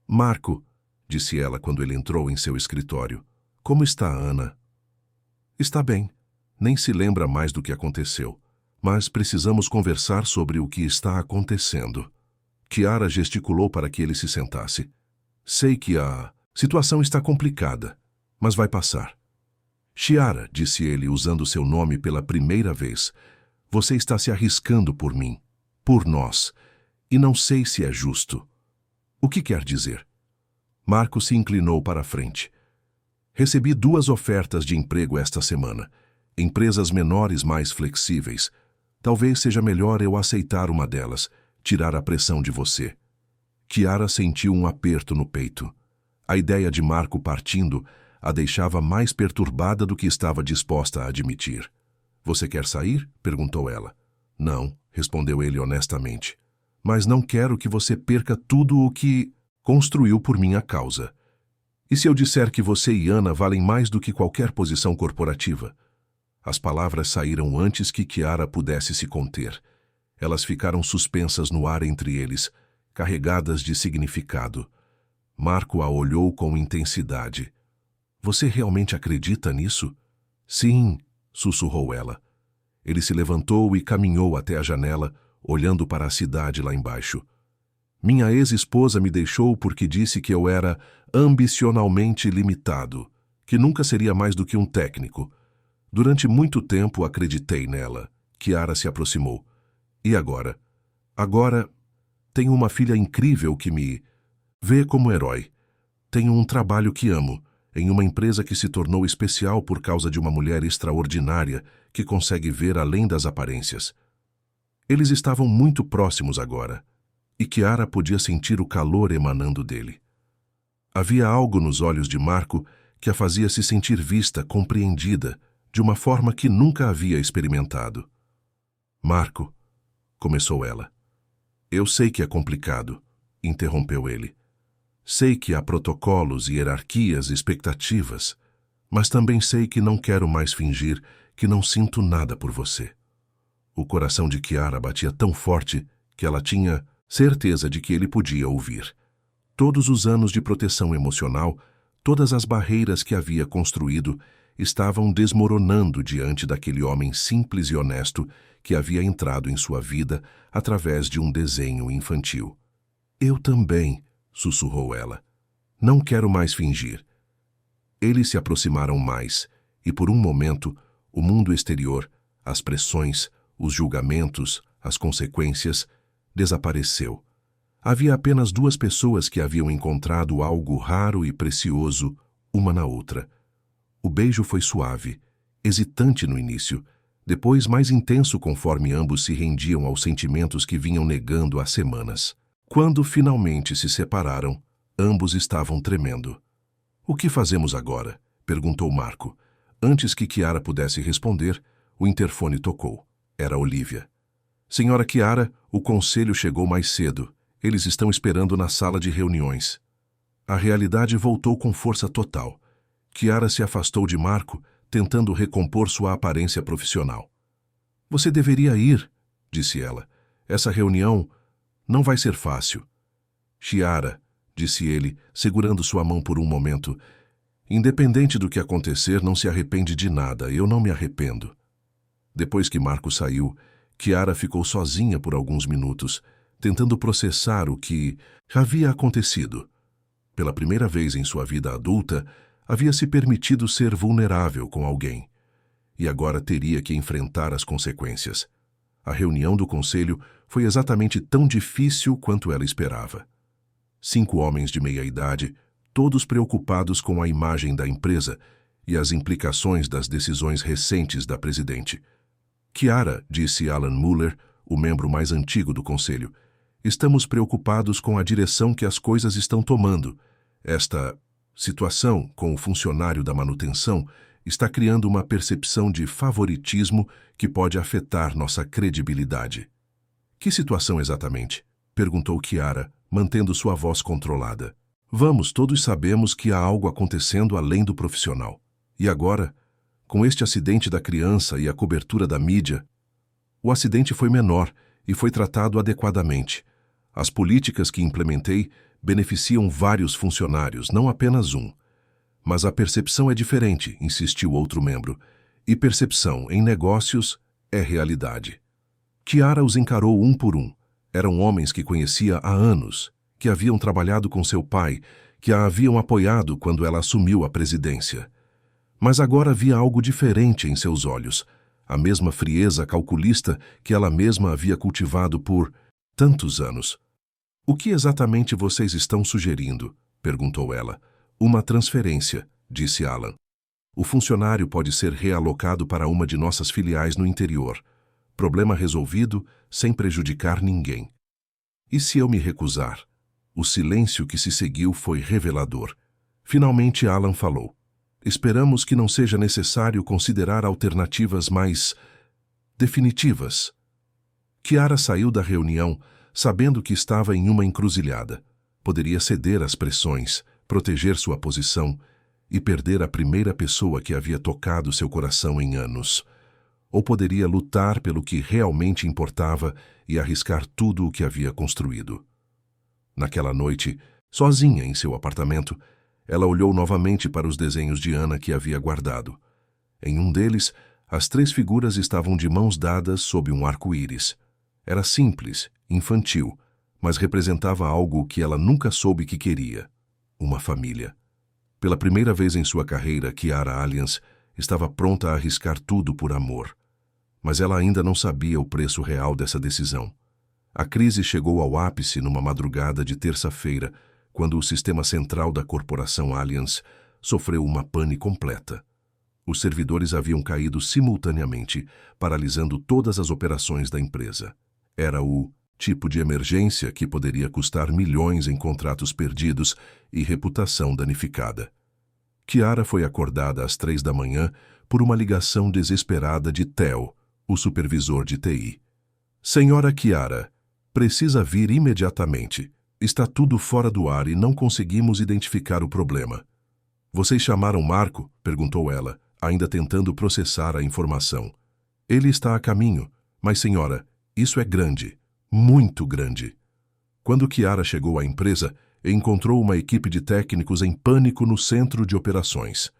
«Marco», disse ela quando ele entrou em seu escritório, «como está Ana?» «Está bem. Nem se lembra mais do que aconteceu. Mas precisamos conversar sobre o que está acontecendo.» Chiara gesticulou para que ele se sentasse. «Sei que a situação está complicada, mas vai passar.» «Chiara», disse ele usando seu nome pela primeira vez, «você está se arriscando por mim, por nós, e não sei se é justo.» «O que quer dizer?» Marco se inclinou para a frente. «Recebi 2 ofertas de emprego esta semana. Empresas menores mais flexíveis. Talvez seja melhor eu aceitar uma delas, tirar a pressão de você.» Chiara sentiu um aperto no peito. A ideia de Marco partindo a deixava mais perturbada do que estava disposta a admitir. «Você quer sair?» perguntou ela. «Não», respondeu ele honestamente. «Mas não quero que você perca tudo o que construiu por minha causa. E se eu disser que você e Ana valem mais do que qualquer posição corporativa?» As palavras saíram antes que Chiara pudesse se conter. Elas ficaram suspensas no ar entre eles, carregadas de significado. Marco a olhou com intensidade. «Você realmente acredita nisso?» «Sim», sussurrou ela. Ele se levantou e caminhou até a janela, olhando para a cidade lá embaixo. «Minha ex-esposa me deixou porque disse que eu era ambicionalmente limitado, que nunca seria mais do que um técnico. Durante muito tempo acreditei nela.» Chiara se aproximou. «E agora? Agora tenho uma filha incrível que me vê como herói. Tenho um trabalho que amo, em uma empresa que se tornou especial por causa de uma mulher extraordinária que consegue ver além das aparências.» Eles estavam muito próximos agora, e Chiara podia sentir o calor emanando dele. Havia algo nos olhos de Marco que a fazia se sentir vista, compreendida, de uma forma que nunca havia experimentado. «Marco», começou ela. «Eu sei que é complicado», interrompeu ele. «Sei que há protocolos, hierarquias, expectativas, mas também sei que não quero mais fingir que não sinto nada por você.» O coração de Chiara batia tão forte que ela tinha certeza de que ele podia ouvir. Todos os anos de proteção emocional, todas as barreiras que havia construído, estavam desmoronando diante daquele homem simples e honesto que havia entrado em sua vida através de um desenho infantil. «Eu também», sussurrou ela. «Não quero mais fingir.» Eles se aproximaram mais, e por um momento, o mundo exterior, as pressões, os julgamentos, as consequências, desapareceu. Havia apenas 2 pessoas que haviam encontrado algo raro e precioso, uma na outra. O beijo foi suave, hesitante no início, depois mais intenso conforme ambos se rendiam aos sentimentos que vinham negando há semanas. Quando finalmente se separaram, ambos estavam tremendo. «O que fazemos agora?» perguntou Marco. Antes que Chiara pudesse responder, o interfone tocou. Era Olivia. «Senhora Chiara, o conselho chegou mais cedo. Eles estão esperando na sala de reuniões.» A realidade voltou com força total. Chiara se afastou de Marco, tentando recompor sua aparência profissional. «Você deveria ir», disse ela. «Essa reunião não vai ser fácil.» «Chiara», disse ele, segurando sua mão por um momento, «independente do que acontecer, não se arrepende de nada. Eu não me arrependo.» Depois que Marco saiu, Chiara ficou sozinha por alguns minutos, tentando processar o que havia acontecido. Pela primeira vez em sua vida adulta, havia se permitido ser vulnerável com alguém. E agora teria que enfrentar as consequências. A reunião do conselho foi exatamente tão difícil quanto ela esperava. 5 homens de meia-idade, todos preocupados com a imagem da empresa e as implicações das decisões recentes da presidente. «Chiara», disse Alan Muller, o membro mais antigo do conselho, «estamos preocupados com a direção que as coisas estão tomando. Esta situação com o funcionário da manutenção está criando uma percepção de favoritismo que pode afetar nossa credibilidade.» «Que situação exatamente?» perguntou Chiara, mantendo sua voz controlada. «Vamos, todos sabemos que há algo acontecendo além do profissional. E agora, com este acidente da criança e a cobertura da mídia, o acidente foi menor e foi tratado adequadamente. As políticas que implementei beneficiam vários funcionários, não apenas um. Mas a percepção é diferente, insistiu outro membro. E percepção em negócios é realidade. Chiara os encarou um por um. Eram homens que conhecia há anos, que haviam trabalhado com seu pai, que a haviam apoiado quando ela assumiu a presidência. Mas agora via algo diferente em seus olhos, a mesma frieza calculista que ela mesma havia cultivado por tantos anos. "O que exatamente vocês estão sugerindo?" perguntou ela. "Uma transferência", disse Alan. "O funcionário pode ser realocado para uma de nossas filiais no interior. Problema resolvido, sem prejudicar ninguém." "E se eu me recusar?" O silêncio que se seguiu foi revelador. Finalmente Alan falou. "Esperamos que não seja necessário considerar alternativas mais definitivas." Chiara saiu da reunião sabendo que estava em uma encruzilhada. Poderia ceder às pressões, proteger sua posição e perder a primeira pessoa que havia tocado seu coração em anos. Ou poderia lutar pelo que realmente importava e arriscar tudo o que havia construído. Naquela noite, sozinha em seu apartamento, ela olhou novamente para os desenhos de Ana que havia guardado. Em um deles, as 3 figuras estavam de mãos dadas sob um arco-íris. Era simples, infantil, mas representava algo que ela nunca soube que queria: uma família. Pela primeira vez em sua carreira, Chiara Alliance estava pronta a arriscar tudo por amor. Mas ela ainda não sabia o preço real dessa decisão. A crise chegou ao ápice numa madrugada de terça-feira, quando o sistema central da corporação Alliance sofreu uma pane completa. Os servidores haviam caído simultaneamente, paralisando todas as operações da empresa. Era o tipo de emergência que poderia custar milhões em contratos perdidos e reputação danificada. Chiara foi acordada às 3 da manhã por uma ligação desesperada de Theo, o supervisor de TI. "Senhora Chiara, precisa vir imediatamente. Está tudo fora do ar e não conseguimos identificar o problema." "Vocês chamaram Marco?" perguntou ela, ainda tentando processar a informação. "Ele está a caminho, mas senhora, isso é grande, muito grande." Quando Chiara chegou à empresa, encontrou uma equipe de técnicos em pânico no centro de operações.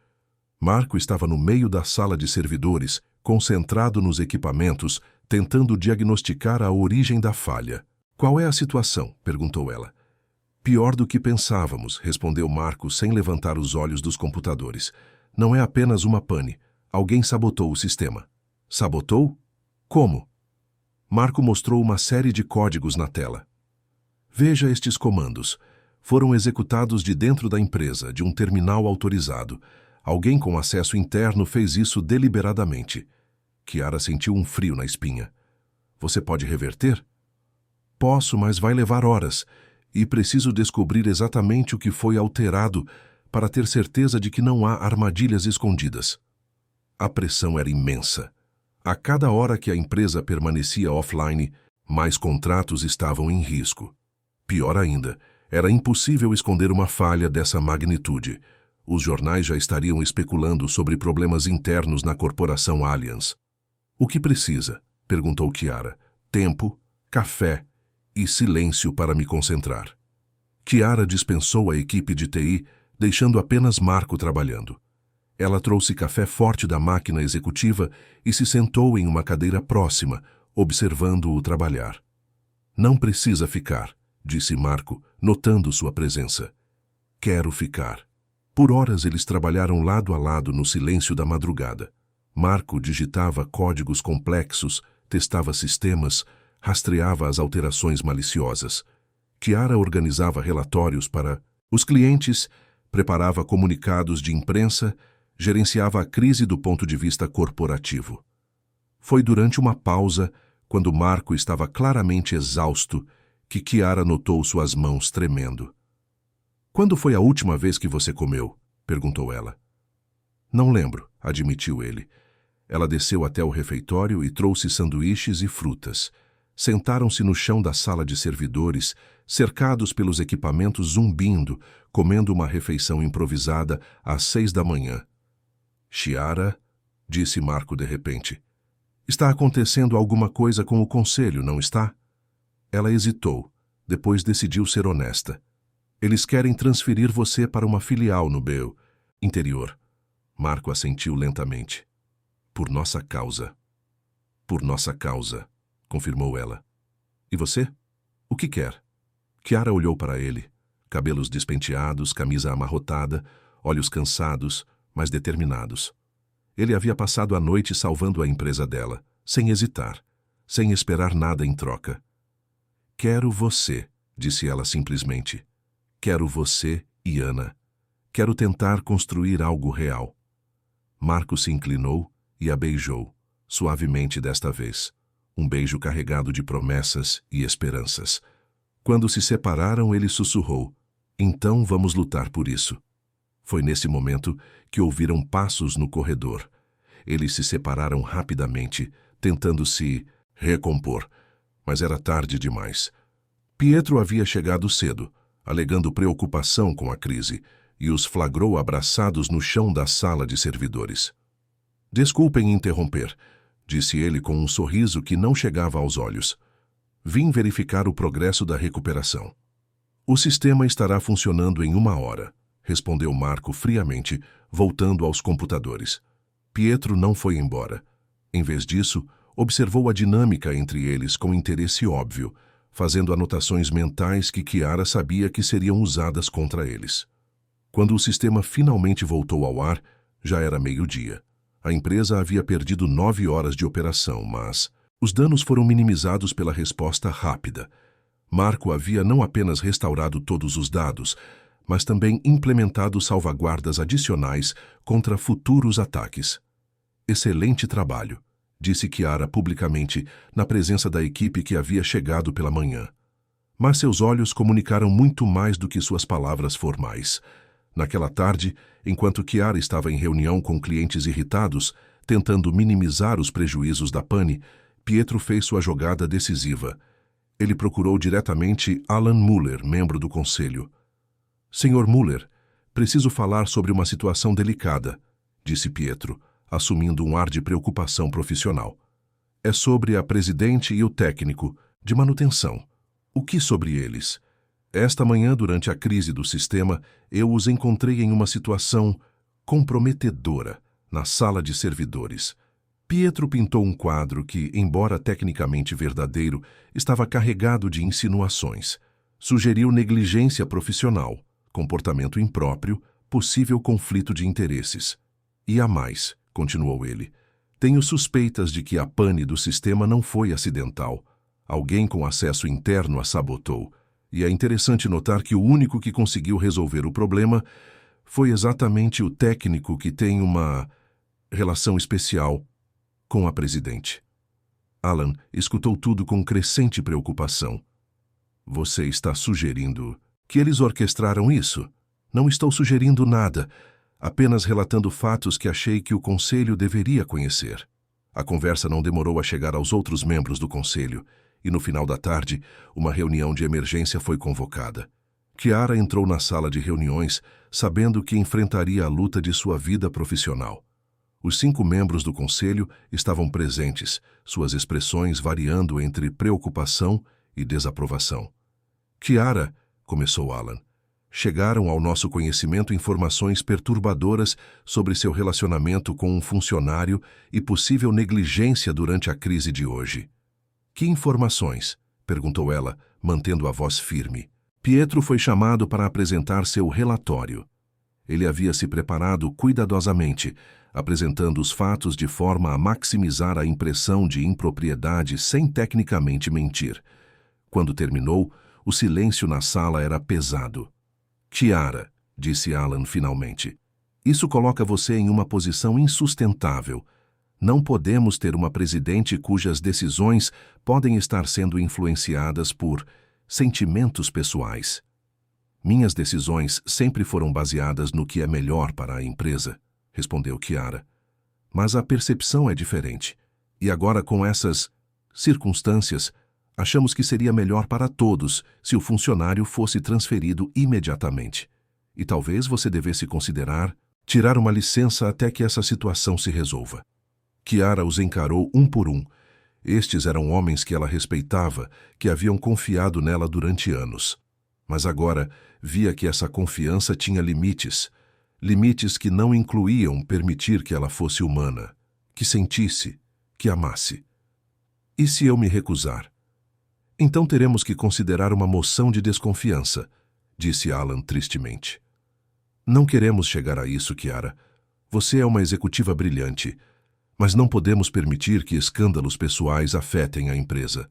Marco estava no meio da sala de servidores, concentrado nos equipamentos, tentando diagnosticar a origem da falha. "Qual é a situação?" perguntou ela. "Pior do que pensávamos", respondeu Marco sem levantar os olhos dos computadores. "Não é apenas uma pane. Alguém sabotou o sistema." "Sabotou? Como?" Marco mostrou uma série de códigos na tela. "Veja estes comandos. Foram executados de dentro da empresa, de um terminal autorizado. Alguém com acesso interno fez isso deliberadamente." Chiara sentiu um frio na espinha. "Você pode reverter?" "Posso, mas vai levar horas. E preciso descobrir exatamente o que foi alterado para ter certeza de que não há armadilhas escondidas." A pressão era imensa. A cada hora que a empresa permanecia offline, mais contratos estavam em risco. Pior ainda, era impossível esconder uma falha dessa magnitude. Os jornais já estariam especulando sobre problemas internos na corporação Alliance. "O que precisa?" perguntou Chiara. "Tempo, café e silêncio para me concentrar." Chiara dispensou a equipe de TI, deixando apenas Marco trabalhando. Ela trouxe café forte da máquina executiva e se sentou em uma cadeira próxima, observando-o trabalhar. "Não precisa ficar", disse Marco, notando sua presença. "Quero ficar." Por horas eles trabalharam lado a lado no silêncio da madrugada. Marco digitava códigos complexos, testava sistemas, rastreava as alterações maliciosas. Chiara organizava relatórios para os clientes, preparava comunicados de imprensa, gerenciava a crise do ponto de vista corporativo. Foi durante uma pausa, quando Marco estava claramente exausto, que Chiara notou suas mãos tremendo. "Quando foi a última vez que você comeu?" perguntou ela. "Não lembro", admitiu ele. Ela desceu até o refeitório e trouxe sanduíches e frutas. Sentaram-se no chão da sala de servidores, cercados pelos equipamentos zumbindo, comendo uma refeição improvisada às 6 da manhã. Chiara, disse Marco de repente. Está acontecendo alguma coisa com o conselho, não está? Ela hesitou, depois decidiu ser honesta. Eles querem transferir você para uma filial no BEU interior. Marco assentiu lentamente. Por nossa causa. Por nossa causa, confirmou ela. E você? O que quer? Chiara olhou para ele. Cabelos despenteados, camisa amarrotada, olhos cansados, mas determinados. Ele havia passado a noite salvando a empresa dela, sem hesitar, sem esperar nada em troca. Quero você, disse ela simplesmente. Quero você e Ana. Quero tentar construir algo real. Marco se inclinou e a beijou, suavemente desta vez. Um beijo carregado de promessas e esperanças. Quando se separaram, ele sussurrou: então vamos lutar por isso. Foi nesse momento que ouviram passos no corredor. Eles se separaram rapidamente, tentando se recompor, mas era tarde demais. Pietro havia chegado cedo, alegando preocupação com a crise, e os flagrou abraçados no chão da sala de servidores. Desculpem interromper, disse ele com um sorriso que não chegava aos olhos. Vim verificar o progresso da recuperação. O sistema estará funcionando em 1 hora, respondeu Marco friamente, voltando aos computadores. Pietro não foi embora. Em vez disso, observou a dinâmica entre eles com interesse óbvio, fazendo anotações mentais que Chiara sabia que seriam usadas contra eles. Quando o sistema finalmente voltou ao ar, já era meio-dia. A empresa havia perdido 9 horas de operação, mas os danos foram minimizados pela resposta rápida. Marco havia não apenas restaurado todos os dados, mas também implementado salvaguardas adicionais contra futuros ataques. Excelente trabalho, disse Chiara publicamente, na presença da equipe que havia chegado pela manhã. Mas seus olhos comunicaram muito mais do que suas palavras formais. Naquela tarde, enquanto Chiara estava em reunião com clientes irritados, tentando minimizar os prejuízos da pane, Pietro fez sua jogada decisiva. Ele procurou diretamente Alan Muller, membro do conselho. Senhor Muller, preciso falar sobre uma situação delicada, disse Pietro, assumindo um ar de preocupação profissional. É sobre a presidente e o técnico, de manutenção. O que sobre eles? Esta manhã, durante a crise do sistema, eu os encontrei em uma situação comprometedora, na sala de servidores. Pietro pintou um quadro que, embora tecnicamente verdadeiro, estava carregado de insinuações. Sugeriu negligência profissional, comportamento impróprio, possível conflito de interesses. E há mais, continuou ele. Tenho suspeitas de que a pane do sistema não foi acidental. Alguém com acesso interno a sabotou. E é interessante notar que o único que conseguiu resolver o problema foi exatamente o técnico que tem uma relação especial com a presidente. Alan escutou tudo com crescente preocupação. Você está sugerindo que eles orquestraram isso? Não estou sugerindo nada, apenas relatando fatos que achei que o conselho deveria conhecer. A conversa não demorou a chegar aos outros membros do conselho, e no final da tarde, uma reunião de emergência foi convocada. Chiara entrou na sala de reuniões, sabendo que enfrentaria a luta de sua vida profissional. Os 5 membros do conselho estavam presentes, suas expressões variando entre preocupação e desaprovação. Chiara, começou Alan, chegaram ao nosso conhecimento informações perturbadoras sobre seu relacionamento com um funcionário e possível negligência durante a crise de hoje. Que informações? Perguntou ela, mantendo a voz firme. Pietro foi chamado para apresentar seu relatório. Ele havia se preparado cuidadosamente, apresentando os fatos de forma a maximizar a impressão de impropriedade sem tecnicamente mentir. Quando terminou, o silêncio na sala era pesado. Chiara, disse Alan finalmente, isso coloca você em uma posição insustentável. Não podemos ter uma presidente cujas decisões podem estar sendo influenciadas por sentimentos pessoais. Minhas decisões sempre foram baseadas no que é melhor para a empresa, respondeu Chiara. Mas a percepção é diferente. E agora, com essas circunstâncias, achamos que seria melhor para todos se o funcionário fosse transferido imediatamente. E talvez você devesse considerar Tirar uma licença até que essa situação se resolva. Chiara os encarou um por um. Estes eram homens que ela respeitava, que haviam confiado nela durante anos. Mas agora via que essa confiança tinha limites. Limites que não incluíam permitir que ela fosse humana, que sentisse, que amasse. E se eu me recusar? Então teremos que considerar uma moção de desconfiança, disse Alan tristemente. Não queremos chegar a isso, Chiara. Você é uma executiva brilhante, mas não podemos permitir que escândalos pessoais afetem a empresa.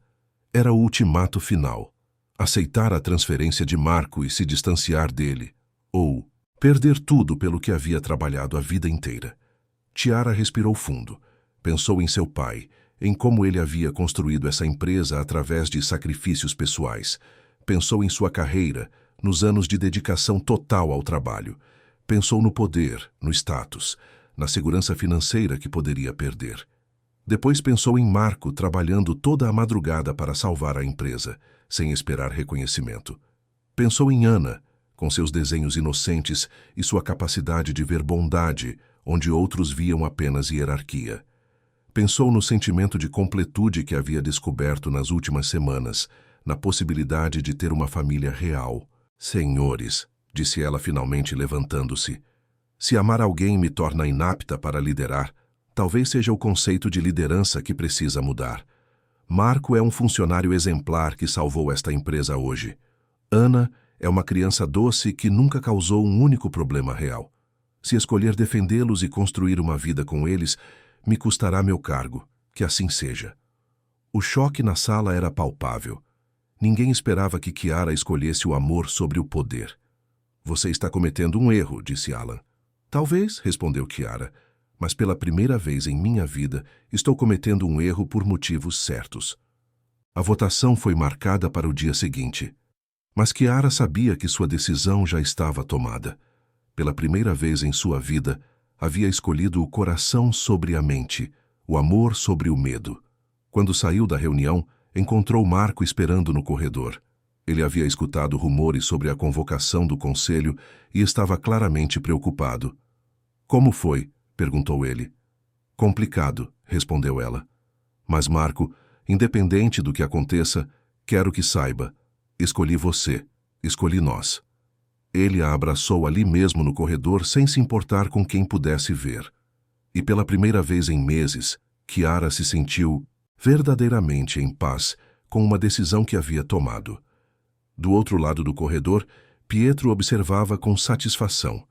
Era o ultimato final. Aceitar a transferência de Marco e se distanciar dele, ou perder tudo pelo que havia trabalhado a vida inteira. Chiara respirou fundo. Pensou em seu pai, em como ele havia construído essa empresa através de sacrifícios pessoais. Pensou em sua carreira, nos anos de dedicação total ao trabalho. Pensou no poder, no status, na segurança financeira que poderia perder. Depois pensou em Marco trabalhando toda a madrugada para salvar a empresa, sem esperar reconhecimento. Pensou em Ana, com seus desenhos inocentes e sua capacidade de ver bondade, onde outros viam apenas hierarquia. Pensou no sentimento de completude que havia descoberto nas últimas semanas, na possibilidade de ter uma família real. Senhores, disse ela finalmente levantando-se, se amar alguém me torna inapta para liderar, talvez seja o conceito de liderança que precisa mudar. Marco é um funcionário exemplar que salvou esta empresa hoje. Ana é uma criança doce que nunca causou um único problema real. Se escolher defendê-los e construir uma vida com eles, me custará meu cargo, que assim seja. O choque na sala era palpável. Ninguém esperava que Chiara escolhesse o amor sobre o poder. Você está cometendo um erro, disse Alan. Talvez, respondeu Chiara, mas pela primeira vez em minha vida estou cometendo um erro por motivos certos. A votação foi marcada para o dia seguinte. Mas Chiara sabia que sua decisão já estava tomada. Pela primeira vez em sua vida, havia escolhido o coração sobre a mente, o amor sobre o medo. Quando saiu da reunião, encontrou Marco esperando no corredor. Ele havia escutado rumores sobre a convocação do conselho e estava claramente preocupado. Como foi? Perguntou ele. Complicado, respondeu ela. Mas Marco, independente do que aconteça, quero que saiba. Escolhi você, escolhi nós. Ele a abraçou ali mesmo no corredor sem se importar com quem pudesse ver. E pela primeira vez em meses, Chiara se sentiu verdadeiramente em paz com uma decisão que havia tomado. Do outro lado do corredor, Pietro observava com satisfação.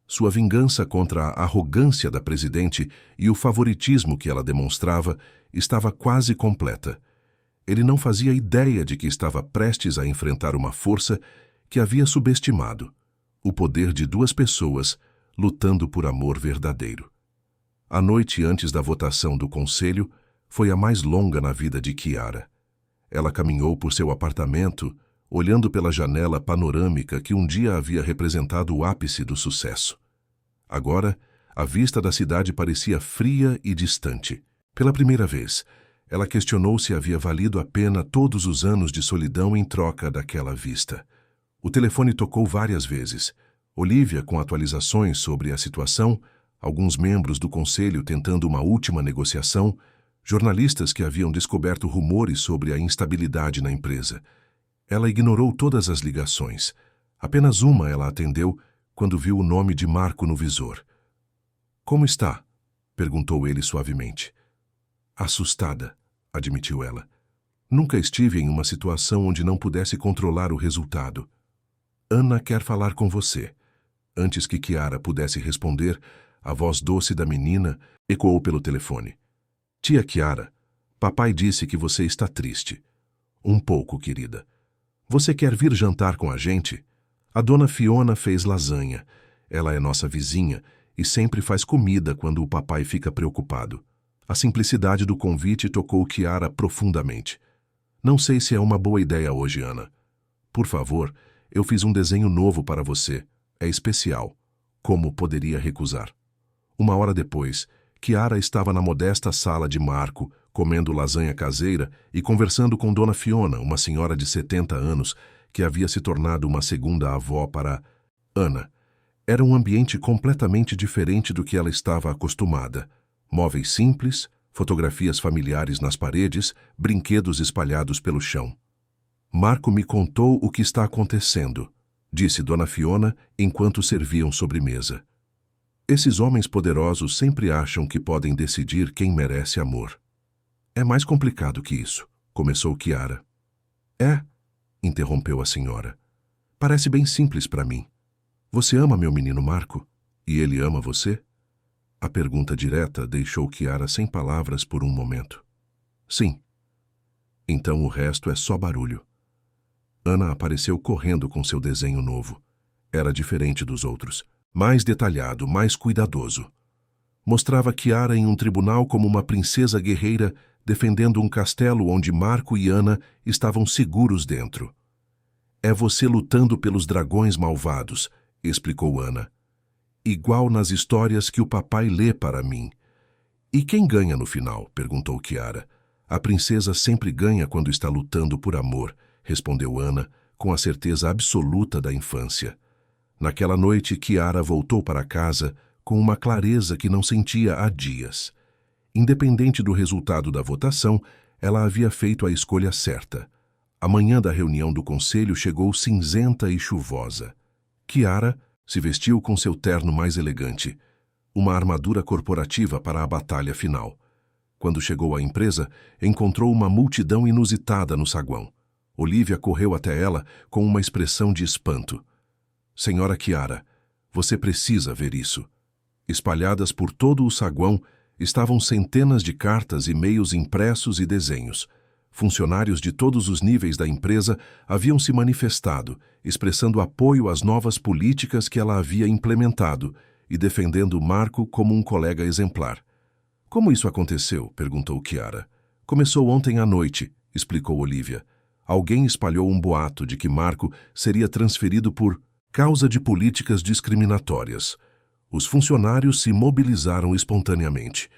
Sua vingança contra a arrogância da presidente e o favoritismo que ela demonstrava estava quase completa. Ele não fazia ideia de que estava prestes a enfrentar uma força que havia subestimado, o poder de duas pessoas lutando por amor verdadeiro. A noite antes da votação do conselho foi a mais longa na vida de Chiara. Ela caminhou por seu apartamento, olhando pela janela panorâmica que um dia havia representado o ápice do sucesso. Agora, a vista da cidade parecia fria e distante. Pela primeira vez, ela questionou se havia valido a pena todos os anos de solidão em troca daquela vista. O telefone tocou várias vezes. Olivia, com atualizações sobre a situação, alguns membros do conselho tentando uma última negociação, jornalistas que haviam descoberto rumores sobre a instabilidade na empresa. Ela ignorou todas as ligações. Apenas uma ela atendeu quando viu o nome de Marco no visor. Como está? Perguntou ele suavemente. Assustada, admitiu ela. Nunca estive em uma situação onde não pudesse controlar o resultado. Ana quer falar com você. Antes que Chiara pudesse responder, a voz doce da menina ecoou pelo telefone. Tia Chiara, papai disse que você está triste. Um pouco, querida. Você quer vir jantar com a gente? A dona Fiona fez lasanha. Ela é nossa vizinha e sempre faz comida quando o papai fica preocupado. A simplicidade do convite tocou Chiara profundamente. Não sei se é uma boa ideia hoje, Ana. Por favor, eu fiz um desenho novo para você. É especial. Como poderia recusar? Uma hora depois, Chiara estava na modesta sala de Marco, comendo lasanha caseira e conversando com Dona Fiona, uma senhora de 70 anos, que havia se tornado uma segunda avó para Ana. Era um ambiente completamente diferente do que ela estava acostumada. Móveis simples, fotografias familiares nas paredes, brinquedos espalhados pelo chão. Marco me contou o que está acontecendo, disse Dona Fiona enquanto serviam sobremesa. Esses homens poderosos sempre acham que podem decidir quem merece amor. É mais complicado que isso, começou Chiara. É, interrompeu a senhora. Parece bem simples para mim. Você ama meu menino Marco? E ele ama você? A pergunta direta deixou Chiara sem palavras por um momento. Sim. Então o resto é só barulho. Ana apareceu correndo com seu desenho novo. Era diferente dos outros. Mais detalhado, mais cuidadoso. Mostrava Chiara em um tribunal como uma princesa guerreira defendendo um castelo onde Marco e Ana estavam seguros dentro. É você lutando pelos dragões malvados, explicou Ana. Igual nas histórias que o papai lê para mim. E quem ganha no final? Perguntou Chiara. A princesa sempre ganha quando está lutando por amor, respondeu Ana, com a certeza absoluta da infância. Naquela noite, Chiara voltou para casa com uma clareza que não sentia há dias. Independente do resultado da votação, ela havia feito a escolha certa. A manhã da reunião do conselho chegou cinzenta e chuvosa. Chiara se vestiu com seu terno mais elegante, uma armadura corporativa para a batalha final. Quando chegou à empresa, encontrou uma multidão inusitada no saguão. Olivia correu até ela com uma expressão de espanto. Senhora Chiara, você precisa ver isso. Espalhadas por todo o saguão estavam centenas de cartas, e-mails impressos e desenhos. Funcionários de todos os níveis da empresa haviam se manifestado, expressando apoio às novas políticas que ela havia implementado e defendendo Marco como um colega exemplar. Como isso aconteceu? Perguntou Chiara. Começou ontem à noite, explicou Olivia. Alguém espalhou um boato de que Marco seria transferido por causa de políticas discriminatórias. Os funcionários se mobilizaram espontaneamente.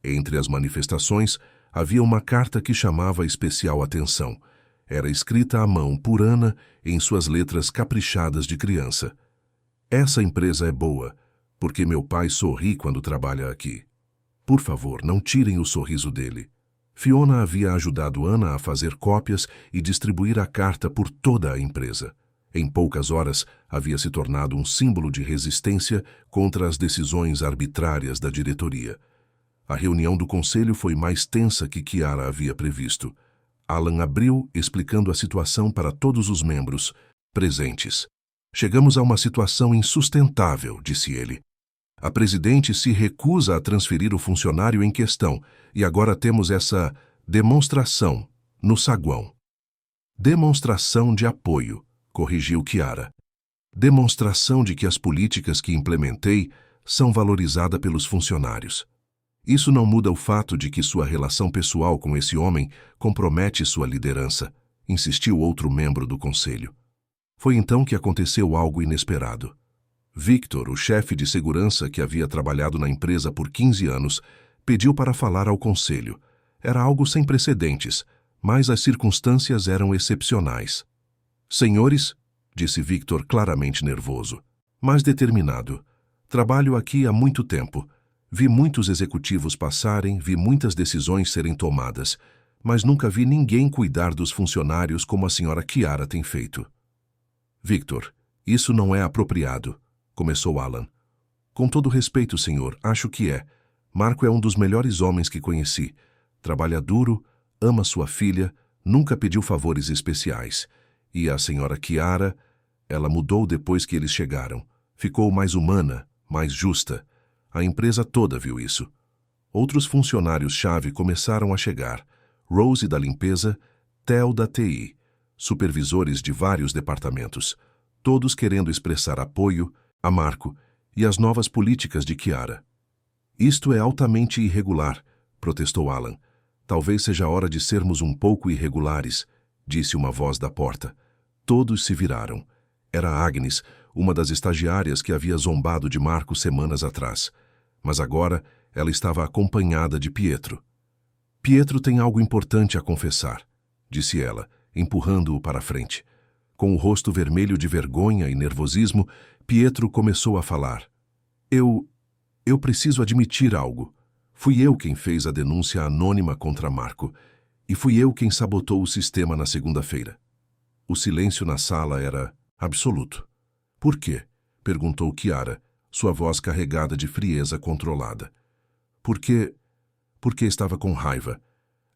Entre as manifestações, havia uma carta que chamava especial atenção. Era escrita à mão por Ana em suas letras caprichadas de criança. Essa empresa é boa, porque meu pai sorri quando trabalha aqui. Por favor, não tirem o sorriso dele. Fiona havia ajudado Ana a fazer cópias e distribuir a carta por toda a empresa. Em poucas horas, havia se tornado um símbolo de resistência contra as decisões arbitrárias da diretoria. A reunião do conselho foi mais tensa que Chiara havia previsto. Alan abriu, explicando a situação para todos os membros presentes. Chegamos a uma situação insustentável, disse ele. A presidente se recusa a transferir o funcionário em questão e agora temos essa demonstração no saguão. Demonstração de apoio, corrigiu Chiara. Demonstração de que as políticas que implementei são valorizadas pelos funcionários. Isso não muda o fato de que sua relação pessoal com esse homem compromete sua liderança, insistiu outro membro do conselho. Foi então que aconteceu algo inesperado. Victor, o chefe de segurança que havia trabalhado na empresa por 15 anos, pediu para falar ao conselho. Era algo sem precedentes, mas as circunstâncias eram excepcionais. Senhores, disse Victor claramente nervoso, mas determinado. Trabalho aqui há muito tempo. Vi muitos executivos passarem, vi muitas decisões serem tomadas, mas nunca vi ninguém cuidar dos funcionários como a senhora Chiara tem feito. Victor, isso não é apropriado, começou Alan. Com todo respeito, senhor, acho que é. Marco é um dos melhores homens que conheci. Trabalha duro, ama sua filha, nunca pediu favores especiais. E a senhora Chiara, ela mudou depois que eles chegaram. Ficou mais humana, mais justa. A empresa toda viu isso. Outros funcionários-chave começaram a chegar. Rose da limpeza, Theo da TI, supervisores de vários departamentos, todos querendo expressar apoio a Marco e as novas políticas de Chiara. Isto é altamente irregular, protestou Alan. Talvez seja hora de sermos um pouco irregulares, disse uma voz da porta. Todos se viraram. Era Agnes, uma das estagiárias que havia zombado de Marco semanas atrás. Mas agora ela estava acompanhada de Pietro. Pietro tem algo importante a confessar, disse ela, empurrando-o para a frente. Com o rosto vermelho de vergonha e nervosismo, Pietro começou a falar. Eu preciso admitir algo. Fui eu quem fez a denúncia anônima contra Marco, e fui eu quem sabotou o sistema na segunda-feira. O silêncio na sala era absoluto. Por quê? Perguntou Chiara, sua voz carregada de frieza controlada. Porque estava com raiva.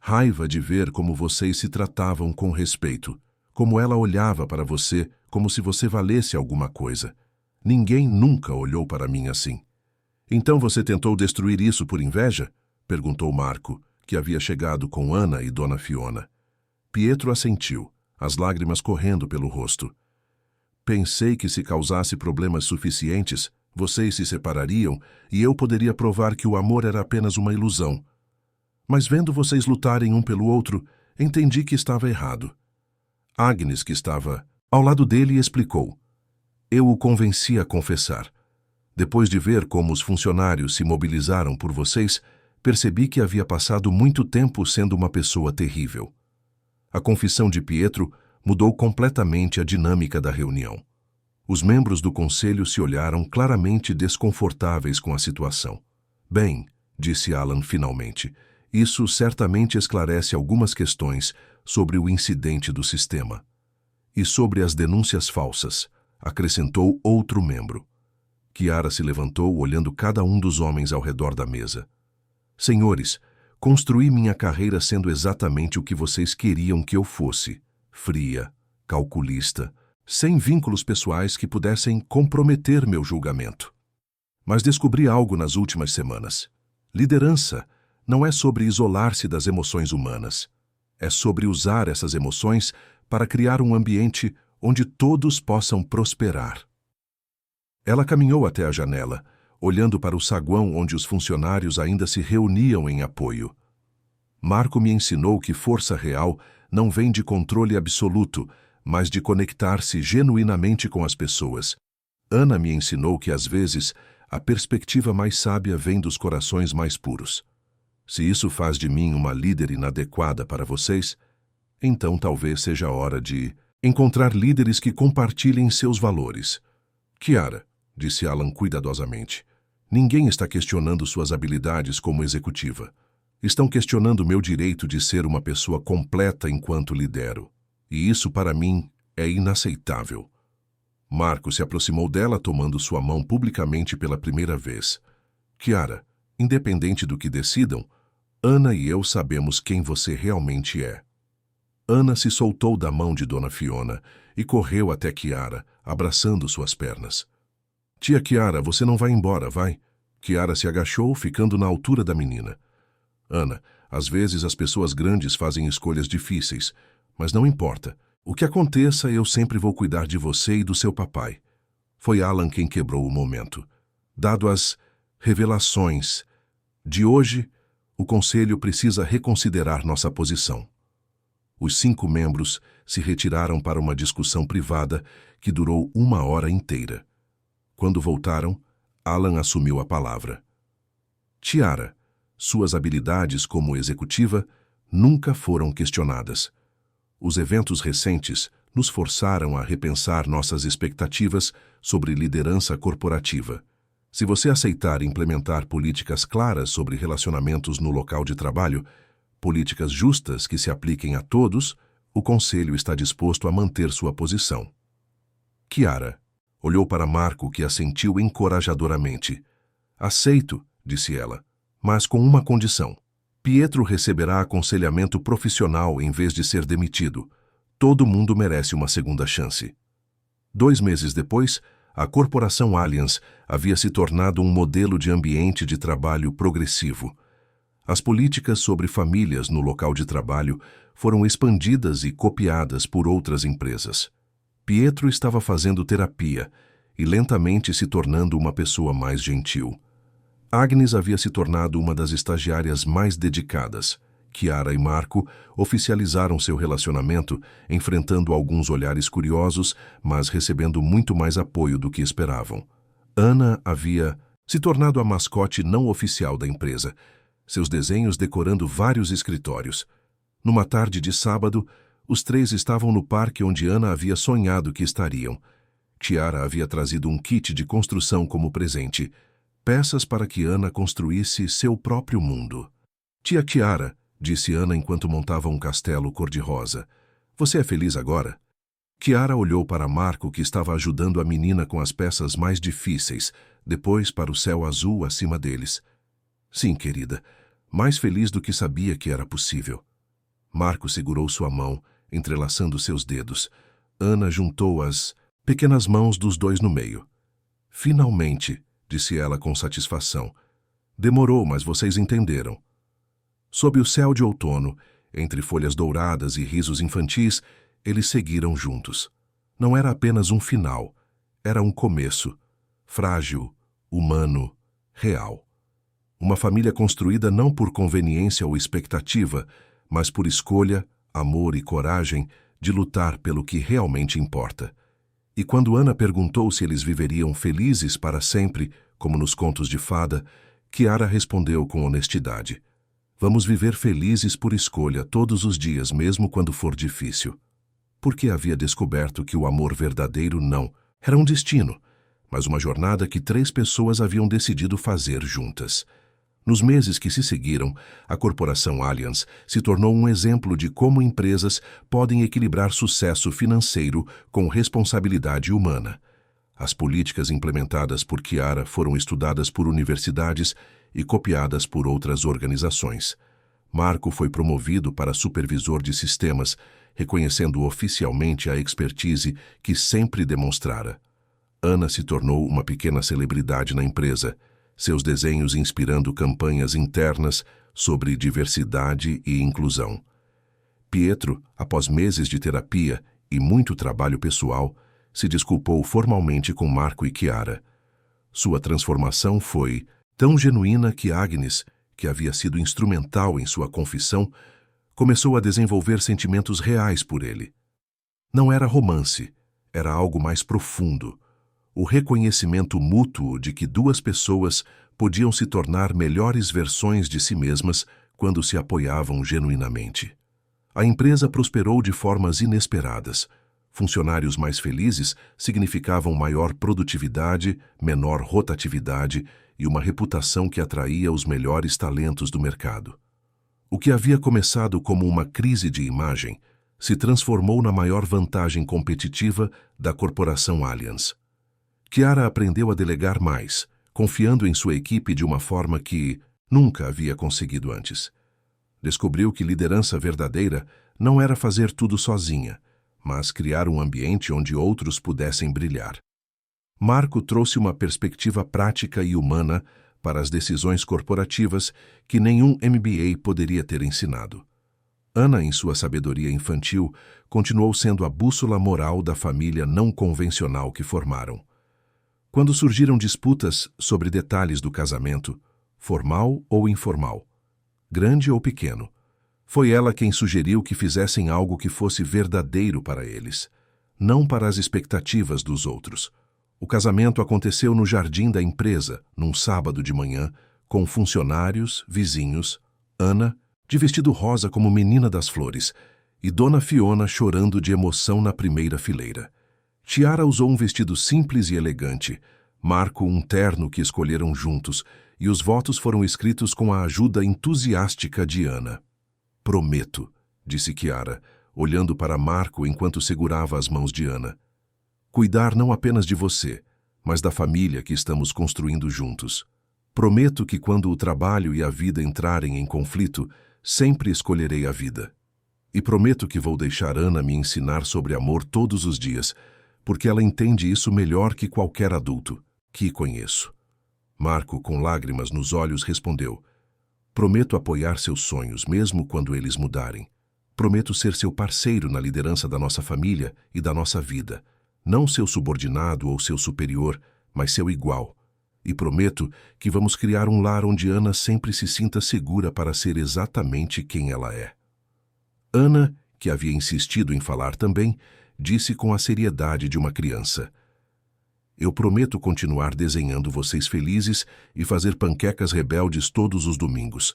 Raiva de ver como vocês se tratavam com respeito, como ela olhava para você como se você valesse alguma coisa. Ninguém nunca olhou para mim assim. Então você tentou destruir isso por inveja? Perguntou Marco, que havia chegado com Ana e Dona Fiona. Pietro assentiu, as lágrimas correndo pelo rosto. Pensei que se causasse problemas suficientes, vocês se separariam e eu poderia provar que o amor era apenas uma ilusão. Mas vendo vocês lutarem um pelo outro, entendi que estava errado. Agnes, que estava ao lado dele, explicou. Eu o convenci a confessar. Depois de ver como os funcionários se mobilizaram por vocês, percebi que havia passado muito tempo sendo uma pessoa terrível. A confissão de Pietro mudou completamente a dinâmica da reunião. Os membros do conselho se olharam claramente desconfortáveis com a situação. Bem, disse Alan finalmente, isso certamente esclarece algumas questões sobre o incidente do sistema. E sobre as denúncias falsas, acrescentou outro membro. Chiara se levantou, olhando cada um dos homens ao redor da mesa. Senhores, construí minha carreira sendo exatamente o que vocês queriam que eu fosse. Fria, calculista, sem vínculos pessoais que pudessem comprometer meu julgamento. Mas descobri algo nas últimas semanas. Liderança não é sobre isolar-se das emoções humanas. É sobre usar essas emoções para criar um ambiente onde todos possam prosperar. Ela caminhou até a janela, olhando para o saguão onde os funcionários ainda se reuniam em apoio. Marco me ensinou que força real não vem de controle absoluto, mas de conectar-se genuinamente com as pessoas. Ana me ensinou que, às vezes, a perspectiva mais sábia vem dos corações mais puros. Se isso faz de mim uma líder inadequada para vocês, então talvez seja a hora de encontrar líderes que compartilhem seus valores. Chiara, disse Alan cuidadosamente, ninguém está questionando suas habilidades como executiva. Estão questionando meu direito de ser uma pessoa completa enquanto lidero. E isso, para mim, é inaceitável. Marco se aproximou dela, tomando sua mão publicamente pela primeira vez. Chiara, independente do que decidam, Ana e eu sabemos quem você realmente é. Ana se soltou da mão de Dona Fiona e correu até Chiara, abraçando suas pernas. Tia Chiara, você não vai embora, vai? Chiara se agachou, ficando na altura da menina. Ana, às vezes as pessoas grandes fazem escolhas difíceis, mas não importa. O que aconteça, eu sempre vou cuidar de você e do seu papai. Foi Alan quem quebrou o momento. Dado as revelações de hoje, o conselho precisa reconsiderar nossa posição. Os 5 membros se retiraram para uma discussão privada que durou 1 hora inteira. Quando voltaram, Alan assumiu a palavra. Chiara, suas habilidades como executiva nunca foram questionadas. Os eventos recentes nos forçaram a repensar nossas expectativas sobre liderança corporativa. Se você aceitar implementar políticas claras sobre relacionamentos no local de trabalho, políticas justas que se apliquem a todos, o Conselho está disposto a manter sua posição. Chiara olhou para Marco, que assentiu encorajadoramente. Aceito, disse ela, mas com uma condição. Pietro receberá aconselhamento profissional em vez de ser demitido. Todo mundo merece uma segunda chance. 2 meses depois, a Corporação Allianz havia se tornado um modelo de ambiente de trabalho progressivo. As políticas sobre famílias no local de trabalho foram expandidas e copiadas por outras empresas. Pietro estava fazendo terapia e lentamente se tornando uma pessoa mais gentil. Agnes havia se tornado uma das estagiárias mais dedicadas. Chiara e Marco oficializaram seu relacionamento, enfrentando alguns olhares curiosos, mas recebendo muito mais apoio do que esperavam. Ana havia se tornado a mascote não oficial da empresa, seus desenhos decorando vários escritórios. Numa tarde de sábado, os 3 estavam no parque onde Ana havia sonhado que estariam. Tiara havia trazido um kit de construção como presente, peças para que Ana construísse seu próprio mundo. Tia Tiara, disse Ana enquanto montava um castelo cor-de-rosa, você é feliz agora? Tiara olhou para Marco, que estava ajudando a menina com as peças mais difíceis, depois para o céu azul acima deles. Sim, querida, mais feliz do que sabia que era possível. Marco segurou sua mão, entrelaçando seus dedos. Ana juntou as pequenas mãos dos dois no meio. Finalmente, disse ela com satisfação. Demorou, mas vocês entenderam. Sob o céu de outono, entre folhas douradas e risos infantis, eles seguiram juntos. Não era apenas um final, era um começo. Frágil, humano, real. Uma família construída não por conveniência ou expectativa, mas por escolha, amor e coragem de lutar pelo que realmente importa. E quando Ana perguntou se eles viveriam felizes para sempre, como nos contos de fada, Tiara respondeu com honestidade. Vamos viver felizes por escolha todos os dias, mesmo quando for difícil. Porque havia descoberto que o amor verdadeiro não era um destino, mas uma jornada que 3 pessoas haviam decidido fazer juntas. Nos meses que se seguiram, a corporação Allianz se tornou um exemplo de como empresas podem equilibrar sucesso financeiro com responsabilidade humana. As políticas implementadas por Tiara foram estudadas por universidades e copiadas por outras organizações. Marco foi promovido para supervisor de sistemas, reconhecendo oficialmente a expertise que sempre demonstrara. Ana se tornou uma pequena celebridade na empresa, seus desenhos inspirando campanhas internas sobre diversidade e inclusão. Pietro, após meses de terapia e muito trabalho pessoal, se desculpou formalmente com Marco e Tiara. Sua transformação foi tão genuína que Agnes, que havia sido instrumental em sua confissão, começou a desenvolver sentimentos reais por ele. Não era romance, era algo mais profundo. O reconhecimento mútuo de que 2 pessoas podiam se tornar melhores versões de si mesmas quando se apoiavam genuinamente. A empresa prosperou de formas inesperadas. Funcionários mais felizes significavam maior produtividade, menor rotatividade e uma reputação que atraía os melhores talentos do mercado. O que havia começado como uma crise de imagem se transformou na maior vantagem competitiva da corporação Allianz. Tiara aprendeu a delegar mais, confiando em sua equipe de uma forma que nunca havia conseguido antes. Descobriu que liderança verdadeira não era fazer tudo sozinha, mas criar um ambiente onde outros pudessem brilhar. Marco trouxe uma perspectiva prática e humana para as decisões corporativas que nenhum MBA poderia ter ensinado. Ana, em sua sabedoria infantil, continuou sendo a bússola moral da família não convencional que formaram. Quando surgiram disputas sobre detalhes do casamento, formal ou informal, grande ou pequeno, foi ela quem sugeriu que fizessem algo que fosse verdadeiro para eles, não para as expectativas dos outros. O casamento aconteceu no jardim da empresa, num sábado de manhã, com funcionários, vizinhos, Ana, de vestido rosa como menina das flores, e Dona Fiona chorando de emoção na primeira fileira. Tiara usou um vestido simples e elegante, Marco um terno que escolheram juntos, e os votos foram escritos com a ajuda entusiástica de Ana. Prometo, disse Tiara, olhando para Marco enquanto segurava as mãos de Ana. Cuidar não apenas de você, mas da família que estamos construindo juntos. Prometo que quando o trabalho e a vida entrarem em conflito, sempre escolherei a vida. E prometo que vou deixar Ana me ensinar sobre amor todos os dias, porque ela entende isso melhor que qualquer adulto que conheço. Marco, com lágrimas nos olhos, respondeu: prometo apoiar seus sonhos, mesmo quando eles mudarem. Prometo ser seu parceiro na liderança da nossa família e da nossa vida, não seu subordinado ou seu superior, mas seu igual. E prometo que vamos criar um lar onde Ana sempre se sinta segura para ser exatamente quem ela é. Ana, que havia insistido em falar também, disse com a seriedade de uma criança: eu prometo continuar desenhando vocês felizes e fazer panquecas rebeldes todos os domingos.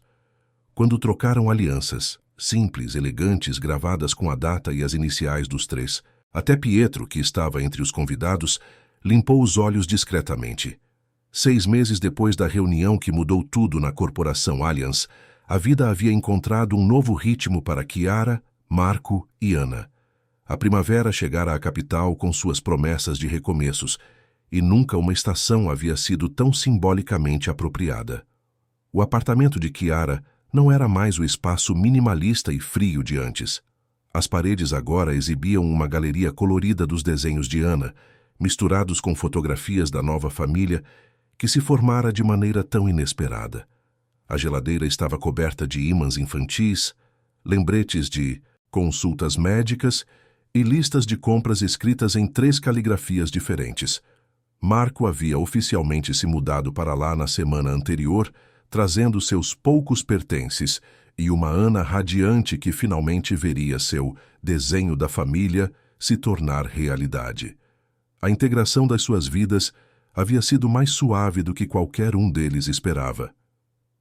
Quando trocaram alianças, simples, elegantes, gravadas com a data e as iniciais dos 3, Até Pietro, que estava entre os convidados, limpou os olhos discretamente. 6 meses depois da reunião que mudou tudo na corporação Allianz, a vida havia encontrado um novo ritmo para Chiara, Marco e Ana. A primavera chegara à capital com suas promessas de recomeços, e nunca uma estação havia sido tão simbolicamente apropriada. O apartamento de Chiara não era mais o espaço minimalista e frio de antes. As paredes agora exibiam uma galeria colorida dos desenhos de Ana, misturados com fotografias da nova família que se formara de maneira tão inesperada. A geladeira estava coberta de ímãs infantis, lembretes de consultas médicas e listas de compras escritas em 3 caligrafias diferentes. Marco havia oficialmente se mudado para lá na semana anterior, trazendo seus poucos pertences e uma Ana radiante que finalmente veria seu desenho da família se tornar realidade. A integração das suas vidas havia sido mais suave do que qualquer um deles esperava.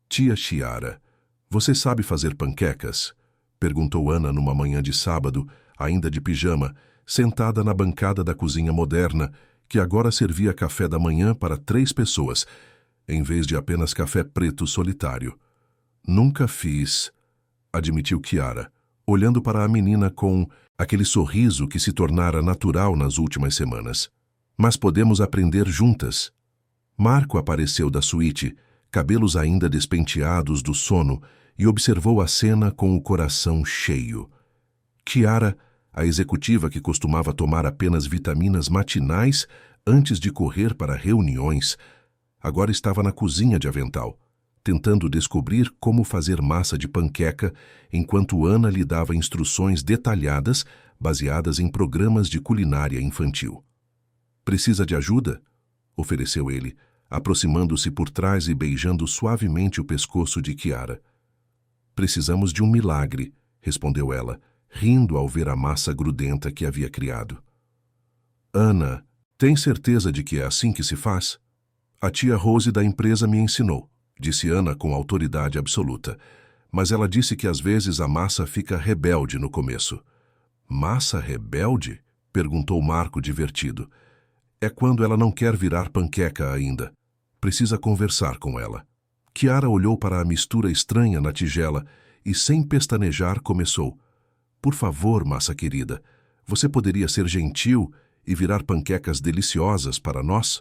Tia Chiara, você sabe fazer panquecas? Perguntou Ana numa manhã de sábado, ainda de pijama, sentada na bancada da cozinha moderna, que agora servia café da manhã para 3 pessoas, em vez de apenas café preto solitário. Nunca fiz, admitiu Chiara, olhando para a menina com aquele sorriso que se tornara natural nas últimas semanas. Mas podemos aprender juntas. Marco apareceu da suíte, cabelos ainda despenteados do sono, e observou a cena com o coração cheio. Chiara, a executiva que costumava tomar apenas vitaminas matinais antes de correr para reuniões, agora estava na cozinha de avental, tentando descobrir como fazer massa de panqueca, enquanto Ana lhe dava instruções detalhadas baseadas em programas de culinária infantil. Precisa de ajuda? Ofereceu ele, aproximando-se por trás e beijando suavemente o pescoço de Chiara. Precisamos de um milagre, respondeu ela, rindo ao ver a massa grudenta que havia criado. Ana, tem certeza de que é assim que se faz? A tia Rose da empresa me ensinou, disse Ana com autoridade absoluta, mas ela disse que às vezes a massa fica rebelde no começo. Massa rebelde? Perguntou Marco divertido. É quando ela não quer virar panqueca ainda. Precisa conversar com ela. Chiara olhou para a mistura estranha na tigela e, sem pestanejar, começou. Por favor, massa querida, você poderia ser gentil e virar panquecas deliciosas para nós?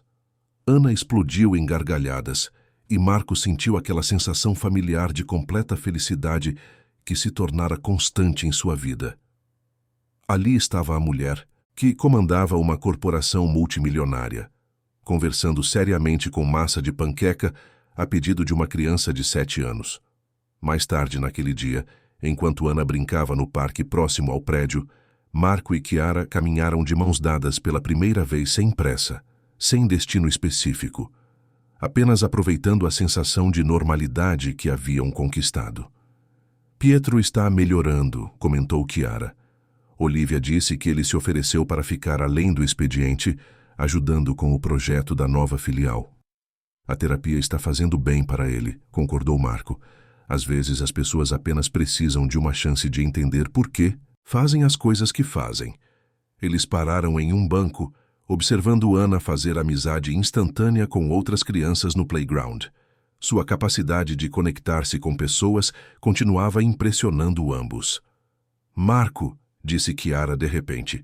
Ana explodiu em gargalhadas e Marco sentiu aquela sensação familiar de completa felicidade que se tornara constante em sua vida. Ali estava a mulher, que comandava uma corporação multimilionária, conversando seriamente com massa de panqueca a pedido de uma criança de 7 anos. Mais tarde naquele dia, enquanto Ana brincava no parque próximo ao prédio, Marco e Chiara caminharam de mãos dadas pela primeira vez sem pressa, sem destino específico, apenas aproveitando a sensação de normalidade que haviam conquistado. Pietro está melhorando, comentou Chiara. Olivia disse que ele se ofereceu para ficar além do expediente, ajudando com o projeto da nova filial. A terapia está fazendo bem para ele, concordou Marco. Às vezes as pessoas apenas precisam de uma chance de entender por que fazem as coisas que fazem. Eles pararam em um banco, observando Ana fazer amizade instantânea com outras crianças no playground. Sua capacidade de conectar-se com pessoas continuava impressionando ambos. Marco, disse Chiara de repente,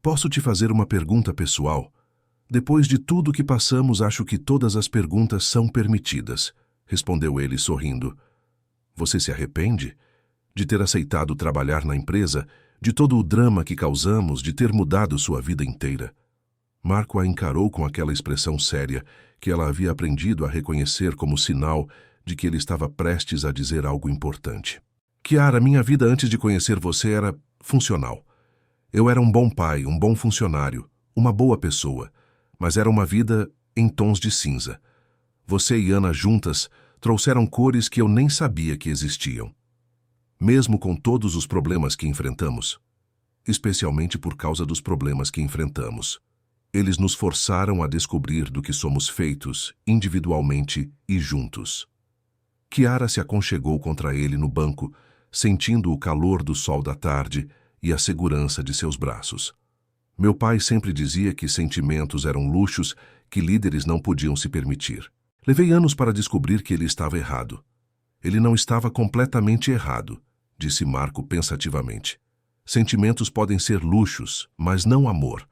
posso te fazer uma pergunta pessoal? Depois de tudo que passamos, acho que todas as perguntas são permitidas, respondeu ele sorrindo. Você se arrepende? De ter aceitado trabalhar na empresa, de todo o drama que causamos, de ter mudado sua vida inteira? Marco a encarou com aquela expressão séria que ela havia aprendido a reconhecer como sinal de que ele estava prestes a dizer algo importante. Chiara, minha vida antes de conhecer você era funcional. Eu era um bom pai, um bom funcionário, uma boa pessoa, mas era uma vida em tons de cinza. Você e Ana juntas trouxeram cores que eu nem sabia que existiam. Mesmo com todos os problemas que enfrentamos, especialmente por causa dos problemas que enfrentamos, eles nos forçaram a descobrir do que somos feitos, individualmente e juntos. Chiara se aconchegou contra ele no banco, sentindo o calor do sol da tarde e a segurança de seus braços. Meu pai sempre dizia que sentimentos eram luxos que líderes não podiam se permitir. Levei anos para descobrir que ele estava errado. Ele não estava completamente errado, disse Marco pensativamente. Sentimentos podem ser luxos, mas não amor.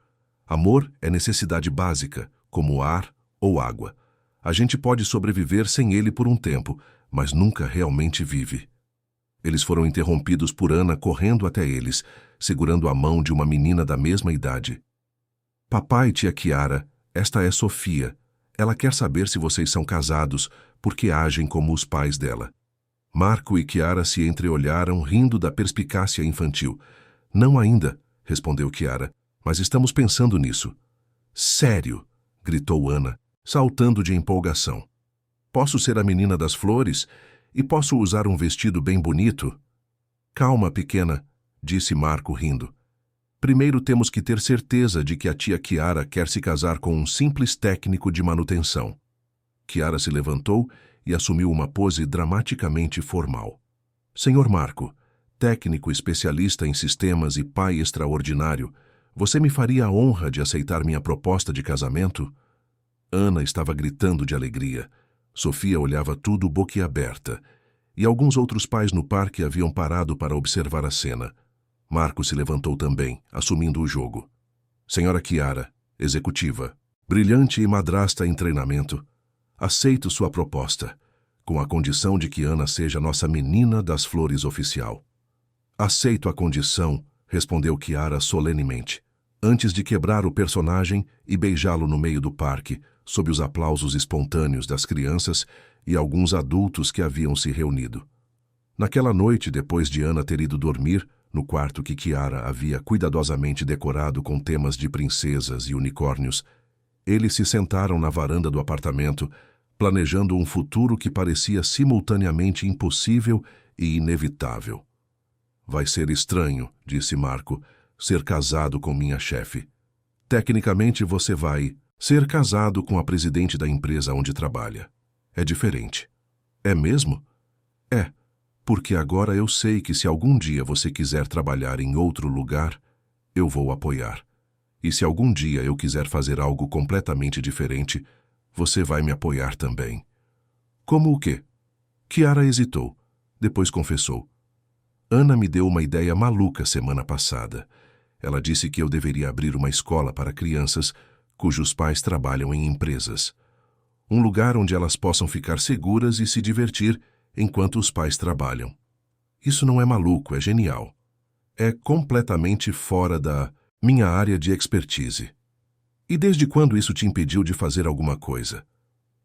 Amor é necessidade básica, como ar ou água. A gente pode sobreviver sem ele por um tempo, mas nunca realmente vive. Eles foram interrompidos por Ana correndo até eles, segurando a mão de uma menina da mesma idade. Papai e tia Chiara, esta é Sofia. Ela quer saber se vocês são casados, porque agem como os pais dela. Marco e Chiara se entreolharam, rindo da perspicácia infantil. Não ainda, respondeu Chiara, mas estamos pensando nisso. Sério, gritou Ana, saltando de empolgação. Posso ser a menina das flores? E posso usar um vestido bem bonito? Calma, pequena, disse Marco rindo. Primeiro temos que ter certeza de que a tia Chiara quer se casar com um simples técnico de manutenção. Chiara se levantou e assumiu uma pose dramaticamente formal. Senhor Marco, técnico especialista em sistemas e pai extraordinário, você me faria a honra de aceitar minha proposta de casamento? Ana estava gritando de alegria. Sofia olhava tudo boquiaberta, e alguns outros pais no parque haviam parado para observar a cena. Marco se levantou também, assumindo o jogo. Senhora Chiara, executiva, brilhante e madrasta em treinamento, aceito sua proposta, com a condição de que Ana seja nossa menina das flores oficial. Aceito a condição, respondeu Chiara solenemente, antes de quebrar o personagem e beijá-lo no meio do parque, sob os aplausos espontâneos das crianças e alguns adultos que haviam se reunido. Naquela noite, depois de Ana ter ido dormir, no quarto que Chiara havia cuidadosamente decorado com temas de princesas e unicórnios, eles se sentaram na varanda do apartamento, planejando um futuro que parecia simultaneamente impossível e inevitável. Vai ser estranho, disse Marco, ser casado com minha chefe. Tecnicamente você vai ser casado com a presidente da empresa onde trabalha. É diferente. É mesmo? É, porque agora eu sei que se algum dia você quiser trabalhar em outro lugar, eu vou apoiar. E se algum dia eu quiser fazer algo completamente diferente, você vai me apoiar também. Como o quê? Chiara hesitou, depois confessou. Ana me deu uma ideia maluca semana passada. Ela disse que eu deveria abrir uma escola para crianças cujos pais trabalham em empresas. Um lugar onde elas possam ficar seguras e se divertir enquanto os pais trabalham. Isso não é maluco, é genial. É completamente fora da minha área de expertise. E desde quando isso te impediu de fazer alguma coisa?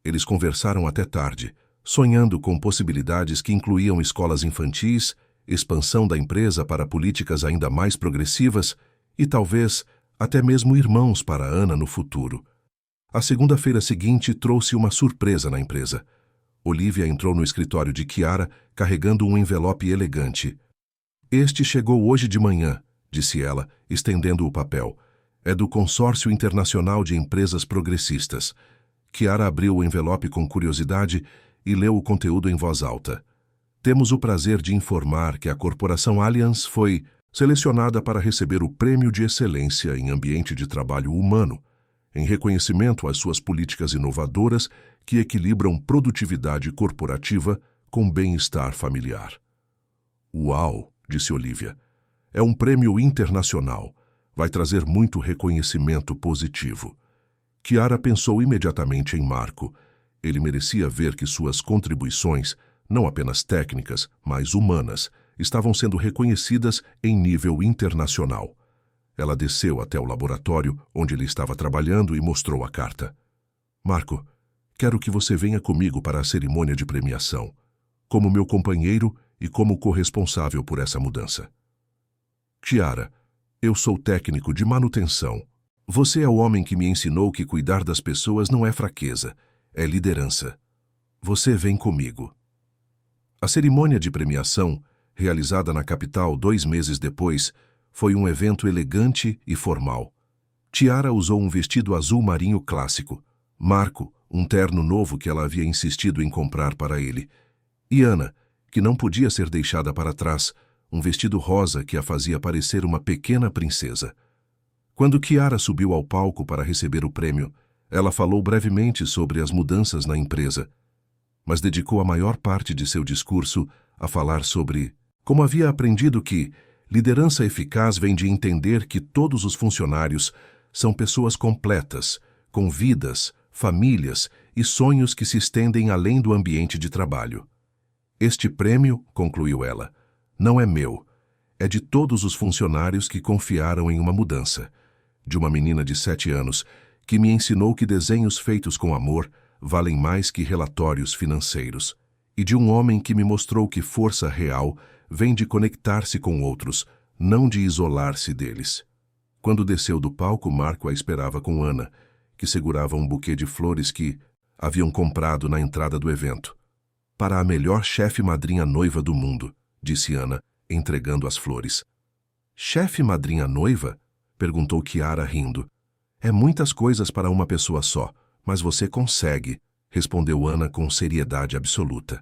Eles conversaram até tarde, sonhando com possibilidades que incluíam escolas infantis, expansão da empresa para políticas ainda mais progressivas e talvez até mesmo irmãos para Ana no futuro. A segunda-feira seguinte trouxe uma surpresa na empresa. Olivia entrou no escritório de Chiara carregando um envelope elegante. Este chegou hoje de manhã, disse ela, estendendo o papel. É do Consórcio Internacional de Empresas Progressistas. Chiara abriu o envelope com curiosidade e leu o conteúdo em voz alta. Temos o prazer de informar que a Corporação Allianz foi selecionada para receber o Prêmio de Excelência em Ambiente de Trabalho Humano, em reconhecimento às suas políticas inovadoras que equilibram produtividade corporativa com bem-estar familiar. Uau, disse Olivia. É um prêmio internacional. Vai trazer muito reconhecimento positivo. Chiara pensou imediatamente em Marco. Ele merecia ver que suas contribuições, não apenas técnicas, mas humanas, estavam sendo reconhecidas em nível internacional. Ela desceu até o laboratório onde ele estava trabalhando e mostrou a carta. Marco, quero que você venha comigo para a cerimônia de premiação, como meu companheiro e como corresponsável por essa mudança. Chiara, eu sou técnico de manutenção. Você é o homem que me ensinou que cuidar das pessoas não é fraqueza, é liderança. Você vem comigo. A cerimônia de premiação, realizada na capital 2 meses depois, foi um evento elegante e formal. Chiara usou um vestido azul marinho clássico. Marco, um terno novo que ela havia insistido em comprar para ele. E Ana, que não podia ser deixada para trás, um vestido rosa que a fazia parecer uma pequena princesa. Quando Kiara subiu ao palco para receber o prêmio, ela falou brevemente sobre as mudanças na empresa, mas dedicou a maior parte de seu discurso a falar sobre como havia aprendido que liderança eficaz vem de entender que todos os funcionários são pessoas completas, com vidas, famílias e sonhos que se estendem além do ambiente de trabalho. Este prêmio, concluiu ela, não é meu, é de todos os funcionários que confiaram em uma mudança. De uma menina de 7 anos que me ensinou que desenhos feitos com amor valem mais que relatórios financeiros, e de um homem que me mostrou que força real vem de conectar-se com outros, não de isolar-se deles. Quando desceu do palco, Marco a esperava com Ana, que segurava um buquê de flores que haviam comprado na entrada do evento. Para a melhor chefe madrinha noiva do mundo, disse Ana, entregando as flores. Chefe madrinha noiva? Perguntou Kiara rindo. É muitas coisas para uma pessoa só, mas você consegue, respondeu Ana com seriedade absoluta.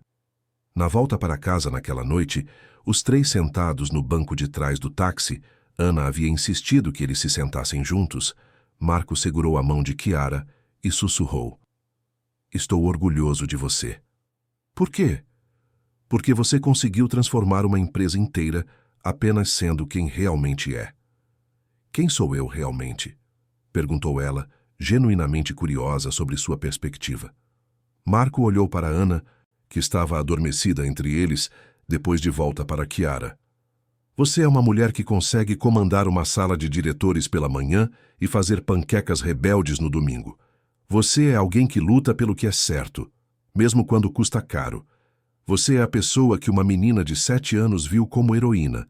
Na volta para casa naquela noite, os 3 sentados no banco de trás do táxi, Ana havia insistido que eles se sentassem juntos. Marco segurou a mão de Kiara e sussurrou. Estou orgulhoso de você. Por quê? Porque você conseguiu transformar uma empresa inteira apenas sendo quem realmente é. Quem sou eu realmente? Perguntou ela, genuinamente curiosa sobre sua perspectiva. Marco olhou para Ana, que estava adormecida entre eles, depois de volta para Kiara. Você é uma mulher que consegue comandar uma sala de diretores pela manhã e fazer panquecas rebeldes no domingo. Você é alguém que luta pelo que é certo, mesmo quando custa caro. Você é a pessoa que uma menina de 7 anos viu como heroína,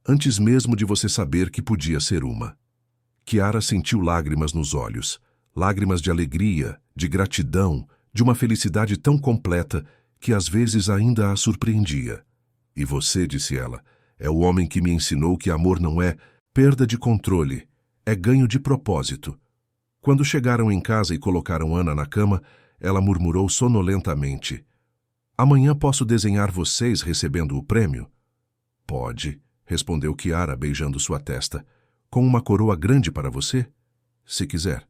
antes mesmo de você saber que podia ser uma. Kiara sentiu lágrimas nos olhos, lágrimas de alegria, de gratidão, de uma felicidade tão completa que às vezes ainda a surpreendia. E você, disse ela, é o homem que me ensinou que amor não é perda de controle, é ganho de propósito. Quando chegaram em casa e colocaram Ana na cama, ela murmurou sonolentamente. Amanhã posso desenhar vocês recebendo o prêmio? Pode, respondeu Kiara beijando sua testa. Com uma coroa grande para você? Se quiser.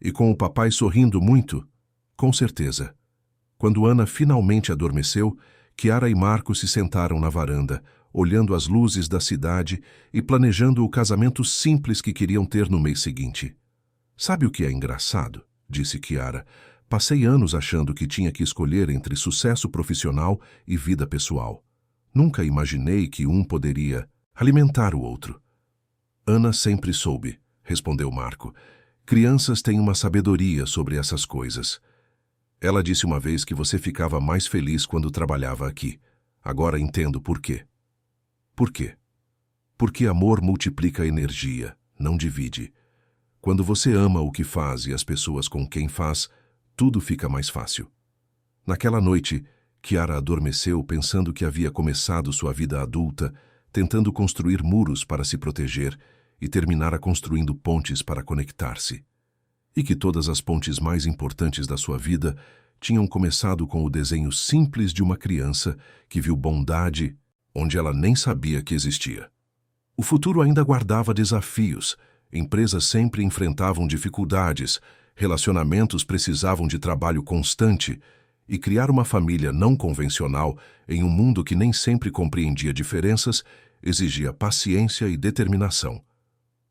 E com o papai sorrindo muito? Com certeza. Quando Ana finalmente adormeceu, Kiara e Marco se sentaram na varanda, olhando as luzes da cidade e planejando o casamento simples que queriam ter no mês seguinte. Sabe o que é engraçado? Disse Kiara. Passei anos achando que tinha que escolher entre sucesso profissional e vida pessoal. Nunca imaginei que um poderia alimentar o outro. Ana sempre soube, respondeu Marco. Crianças têm uma sabedoria sobre essas coisas. Ela disse uma vez que você ficava mais feliz quando trabalhava aqui. Agora entendo por quê. Por quê? Porque amor multiplica energia, não divide. Quando você ama o que faz e as pessoas com quem faz, tudo fica mais fácil. Naquela noite, Kiara adormeceu pensando que havia começado sua vida adulta, tentando construir muros para se proteger e terminara construindo pontes para conectar-se. E que todas as pontes mais importantes da sua vida tinham começado com o desenho simples de uma criança que viu bondade onde ela nem sabia que existia. O futuro ainda guardava desafios, empresas sempre enfrentavam dificuldades, relacionamentos precisavam de trabalho constante, e criar uma família não convencional em um mundo que nem sempre compreendia diferenças exigia paciência e determinação.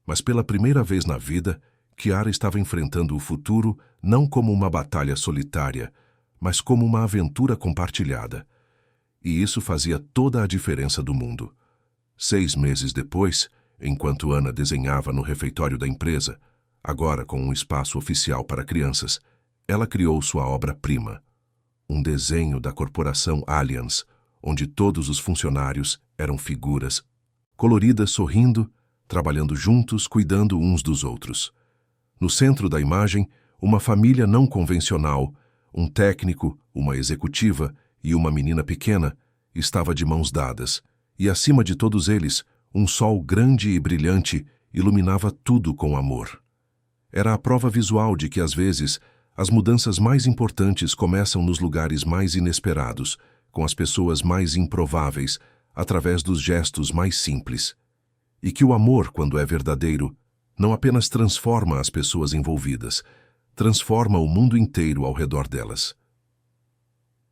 Mas pela primeira vez na vida, Kiara estava enfrentando o futuro não como uma batalha solitária, mas como uma aventura compartilhada. E isso fazia toda a diferença do mundo. 6 meses depois, enquanto Ana desenhava no refeitório da empresa, agora com um espaço oficial para crianças, ela criou sua obra-prima, um desenho da corporação Allianz, onde todos os funcionários eram figuras, coloridas sorrindo, trabalhando juntos, cuidando uns dos outros. No centro da imagem, uma família não convencional, um técnico, uma executiva e uma menina pequena, estava de mãos dadas, e acima de todos eles, um sol grande e brilhante iluminava tudo com amor. Era a prova visual de que, às vezes, as mudanças mais importantes começam nos lugares mais inesperados, com as pessoas mais improváveis, através dos gestos mais simples. E que o amor, quando é verdadeiro, não apenas transforma as pessoas envolvidas, transforma o mundo inteiro ao redor delas.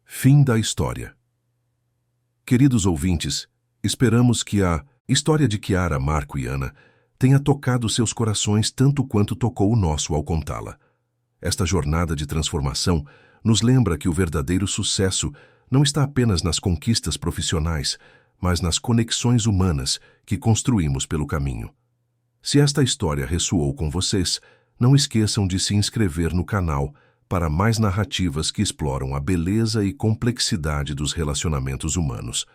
Fim da história. Queridos ouvintes, esperamos que a história de Kiara, Marco e Ana tenha tocado seus corações tanto quanto tocou o nosso ao contá-la. Esta jornada de transformação nos lembra que o verdadeiro sucesso não está apenas nas conquistas profissionais, mas nas conexões humanas que construímos pelo caminho. Se esta história ressoou com vocês, não esqueçam de se inscrever no canal para mais narrativas que exploram a beleza e complexidade dos relacionamentos humanos.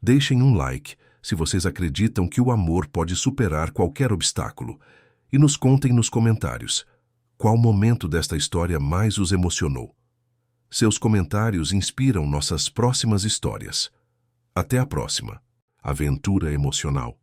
Deixem um like se vocês acreditam que o amor pode superar qualquer obstáculo e nos contem nos comentários qual momento desta história mais os emocionou. Seus comentários inspiram nossas próximas histórias. Até a próxima. Aventura emocional.